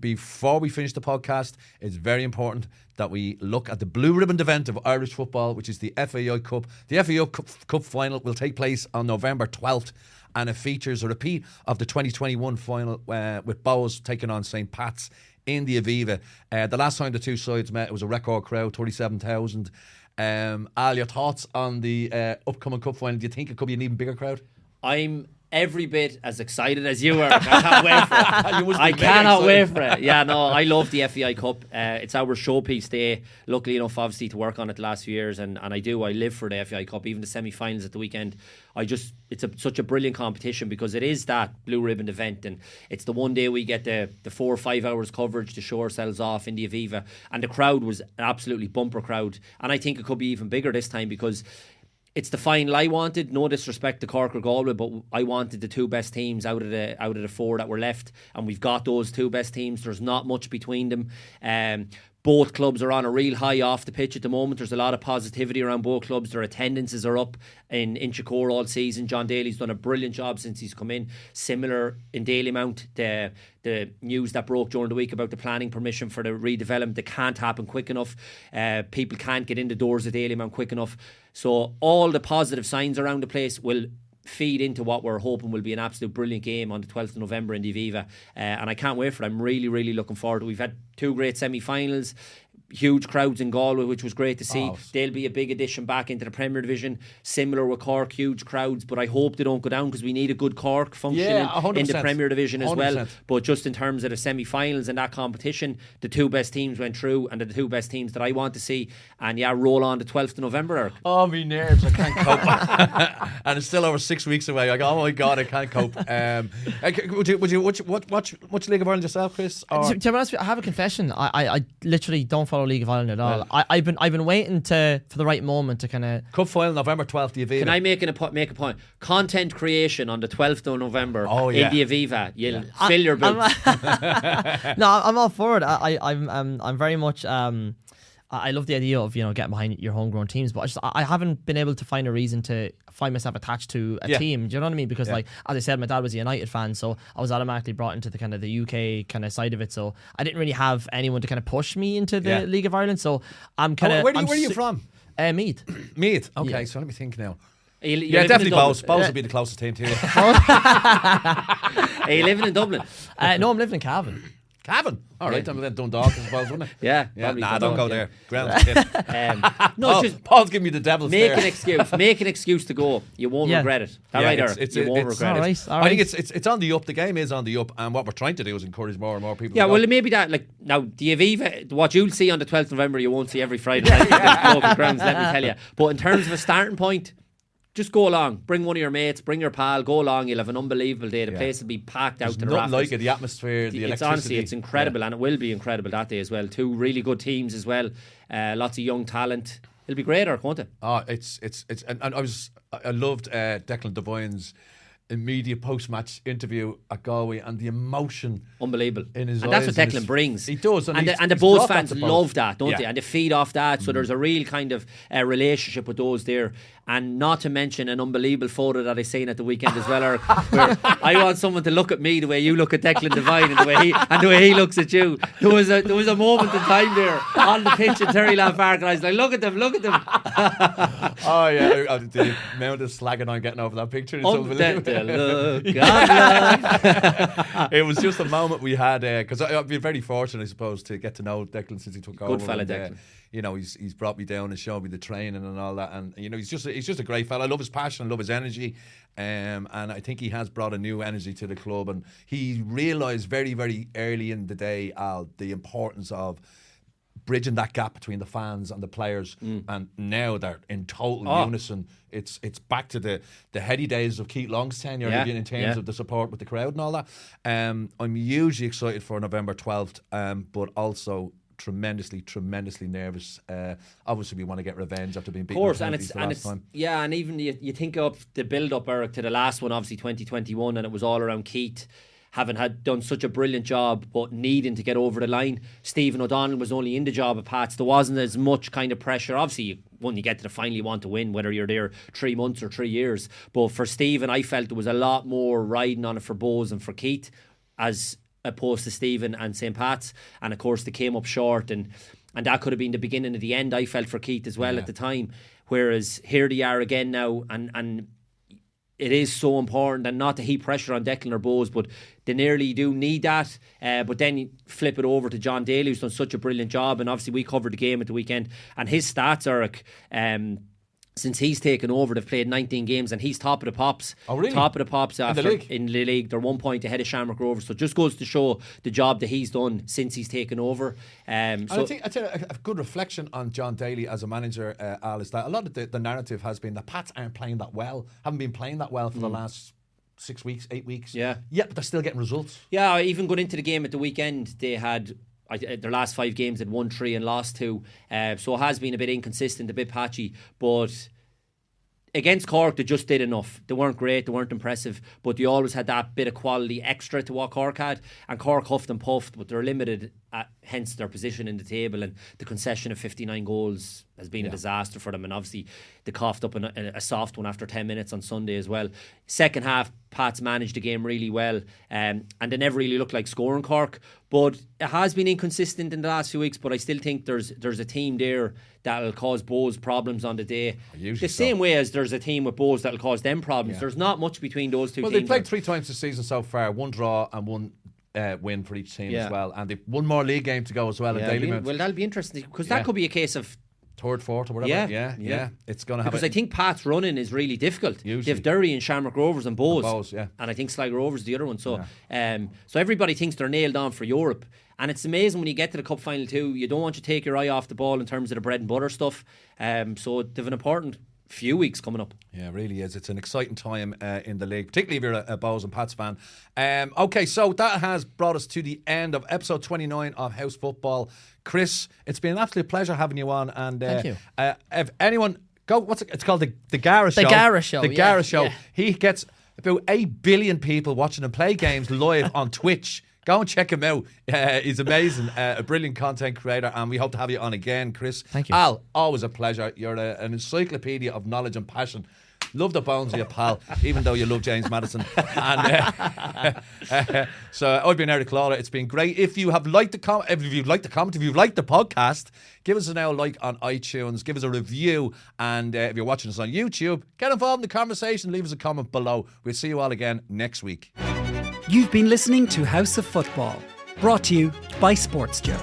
Speaker 2: Before we finish the podcast, it's very important that we look at the blue ribbon event of Irish football, which is the FAI Cup. The FAI Cup Final will take place on November 12th. And it features a repeat of the 2021 final with Bows taking on St. Pat's in the Aviva. The last time the 2 sides met, it was a record crowd, 37,000. Al, your thoughts on the upcoming cup final? Do you think it could be an even bigger crowd?
Speaker 3: I'm every bit as excited as you are. I can't wait for it. I cannot wait for it. Yeah, no, I love the FAI Cup. It's our showpiece day. Luckily enough, obviously, to work on it the last few years, and I live for the FAI Cup. Even the semi-finals at the weekend, it's such a brilliant competition, because it is that blue ribbon event, and it's the one day we get the 4 or 5 hours coverage to show ourselves off in the Aviva, and the crowd was an absolutely bumper crowd, and I think it could be even bigger this time, because it's the final I wanted. No disrespect to Cork or Galway, but I wanted the 2 best teams out of the 4 that were left, and we've got those 2 best teams. There's not much between them, Both clubs are on a real high off the pitch at the moment. There's a lot of positivity around both clubs. Their attendances are up in Inchicore all season. John Daly's done a brilliant job since he's come in. Similar in Dalymount, the news that broke during the week about the planning permission for the redevelopment, that can't happen quick enough. People can't get in the doors of Dalymount quick enough. So all the positive signs around the place will feed into what we're hoping will be an absolute brilliant game on the 12th of November in the Aviva, and I can't wait for it. I'm really looking forward to it. We've had 2 great semi-finals, huge crowds in Galway, which was great to see. They'll be a big addition back into the Premier Division. Similar with Cork, huge crowds, but I hope they don't go down, because we need a good Cork functioning in the Premier Division as 100%. Well. But just in terms of the semi-finals and that competition, the 2 best teams went through, and the 2 best teams that I want to see. And roll on the 12th of November, Eric.
Speaker 2: Oh, me nerves, I can't cope. And it's still over 6 weeks away. Like, oh my God, I can't cope. Would you watch League of Ireland yourself, Chris?
Speaker 4: To be honest, I have a confession. I literally don't follow League of Ireland at all. I've been waiting for the right moment to kind of
Speaker 2: Cup final November 12th, the Aviva.
Speaker 3: Can I make a point? Content creation on the 12th of November in the Aviva. You'll fill your boots.
Speaker 4: No, I'm all for it. I'm very much. I love the idea of getting behind your homegrown teams, but I haven't been able to find a reason to find myself attached to a team. Do you know what I mean? Because like, as I said, my dad was a United fan, so I was automatically brought into the kind of the UK kind of side of it. So I didn't really have anyone to kind of push me into the League of Ireland. So I'm kind of.
Speaker 2: Where are you from?
Speaker 4: Meath.
Speaker 2: Meath. Okay, so let me think now.
Speaker 3: You're
Speaker 2: definitely Bows. Bows will be the closest team to you.
Speaker 3: Are you living in Dublin?
Speaker 4: No, I'm living in Cavan.
Speaker 2: Cavan? All right, then Dundalk, I suppose, wouldn't it?
Speaker 3: Yeah.
Speaker 2: Nah, don't go there. Ground's shit.
Speaker 3: Just
Speaker 2: Paul's giving me the devil's
Speaker 3: make
Speaker 2: stare.
Speaker 3: an excuse. Make an excuse to go. You won't regret it. All right, Eric. You won't regret it.
Speaker 4: All right.
Speaker 2: I think it's on the up. The game is on the up, and what we're trying to do is encourage more and more people.
Speaker 3: Yeah, well, maybe that. Like now, the Aviva, what you'll see on the 12th of November, you won't see every Friday night at the local grounds. Let me tell you. But in terms of a starting point, just go along. Bring one of your mates. Bring your pal. Go along. You'll have an unbelievable day. The place will be packed out to the rafters.
Speaker 2: Like it. The atmosphere, the electricity.
Speaker 3: Honestly, it's incredible, and it will be incredible that day as well. 2 really good teams as well. Lots of young talent. It'll be great, Eric, won't it?
Speaker 2: Oh, it's and I loved Declan Devine's immediate post-match interview at Galway, and the emotion,
Speaker 3: unbelievable,
Speaker 2: in his
Speaker 3: and
Speaker 2: eyes.
Speaker 3: that's what Declan brings.
Speaker 2: He does,
Speaker 3: and the Bows fans love that, don't they? And they feed off that. So there's a real kind of relationship with those there. And not to mention an unbelievable photo that I seen at the weekend as well, Eric, where I want someone to look at me the way you look at Declan Devine, and the way he looks at you. There was a moment in time there on the pitch at Terryland Park, and I was like, look at them.
Speaker 2: Oh yeah, the amount of slagging I'm getting over that picture is unbelievable. It was just a moment we had, because I've been very fortunate, I suppose, to get to know Declan since he took over.
Speaker 3: Good fella, Declan.
Speaker 2: He's brought me down and showed me the training and all that, and he's just a great fella. I love his passion, I love his energy, and I think he has brought a new energy to the club, and he realised very, very early in the day, Al, the importance of bridging that gap between the fans and the players, and now they're in total unison. It's back to the heady days of Keith Long's tenure in terms of the support with the crowd and all that. I'm hugely excited for November 12th, but also tremendously nervous. Obviously, we want to get revenge after being beaten. Of course,
Speaker 3: and even you think of the build-up, Eric, to the last one, obviously 2021, and it was all around Keith having done such a brilliant job, but needing to get over the line. Stephen O'Donnell was only in the job at Pats. There wasn't as much kind of pressure. Obviously, when you get to the final, you want to win, whether you're there 3 months or 3 years. But for Stephen, I felt there was a lot more riding on it for Bows and for Keith, as opposed to Stephen and St. Pat's. And of course, they came up short, and that could have been the beginning of the end, I felt, for Keith as well at the time. Whereas here they are again now, and it is so important, and not to heap pressure on Declan or Bows, but they nearly do need that. But then you flip it over to John Daly, who's done such a brilliant job, and obviously we covered the game at the weekend, and his stats, Eric, since he's taken over, they've played 19 games, and he's top of the pops.
Speaker 2: Oh, really?
Speaker 3: Top of the pops after
Speaker 2: in the league.
Speaker 3: They're 1 point ahead of Shamrock Rovers. So it just goes to show the job that he's done since he's taken over.
Speaker 2: I think a good reflection on John Daly as a manager, Al, is that a lot of the narrative has been that Pats aren't playing that well, haven't been playing that well for the last 6 weeks, 8 weeks.
Speaker 3: Yeah,
Speaker 2: but they're still getting results.
Speaker 3: Yeah, even going into the game at the weekend, they had their last 5 games had won 3 and lost 2. So it has been a bit inconsistent, a bit patchy, but against Cork, they just did enough. They weren't great, they weren't impressive, but they always had that bit of quality extra to what Cork had. And Cork huffed and puffed, but they're limited, hence their position in the table. And the concession of 59 goals has been a disaster for them. And obviously, they coughed up a soft one after 10 minutes on Sunday as well. Second half, Pats managed the game really well, and they never really looked like scoring Cork. But it has been inconsistent in the last few weeks. But I still think there's a team there that'll cause Bows problems on the day. The same way as there's a team with Bows that'll cause them problems. There's not much between those two teams.
Speaker 2: Well, they've played 3 times this season so far. 1 draw and 1 win for each team as well. And they've 1 more league game to go as well in Dalymount.
Speaker 3: Well, that'll be interesting because that could be a case of
Speaker 2: 3rd, 4th or whatever. Yeah. It's going to have
Speaker 3: because I think Pat's running is really difficult.
Speaker 2: Usually.
Speaker 3: They have Derry and Shamrock Rovers and Bows.
Speaker 2: And
Speaker 3: I think Sligo Rovers is the other one. So so everybody thinks they're nailed on for Europe. And it's amazing when you get to the cup final too, you don't want to take your eye off the ball in terms of the bread and butter stuff. So they've an important few weeks coming up.
Speaker 2: Yeah, it really is. It's an exciting time in the league, particularly if you're a Bows and Pats fan. Okay, so that has brought us to the end of episode 29 of House Football. Chris, it's been an absolute pleasure having you on. And
Speaker 4: thank you.
Speaker 2: If anyone it's called the Gara Show.
Speaker 4: The Gara Show.
Speaker 2: The Gara Show. Yeah. He gets about 8 billion people watching him play games live on Twitch. Go and check him out. He's amazing, a brilliant content creator, and we hope to have you on again, Chris.
Speaker 4: Thank you.
Speaker 2: Al, always a pleasure. You're an encyclopedia of knowledge and passion. Love the bones of you, pal, even though you love James Maddison. And so I've been Eric Lalor. It's been great. If you have liked the comment, if you've liked the podcast, give us a like on iTunes, give us a review, and if you're watching us on YouTube, get involved in the conversation, leave us a comment below. We'll see you all again next week.
Speaker 1: You've been listening to House of Football, brought to you by Sports Joe.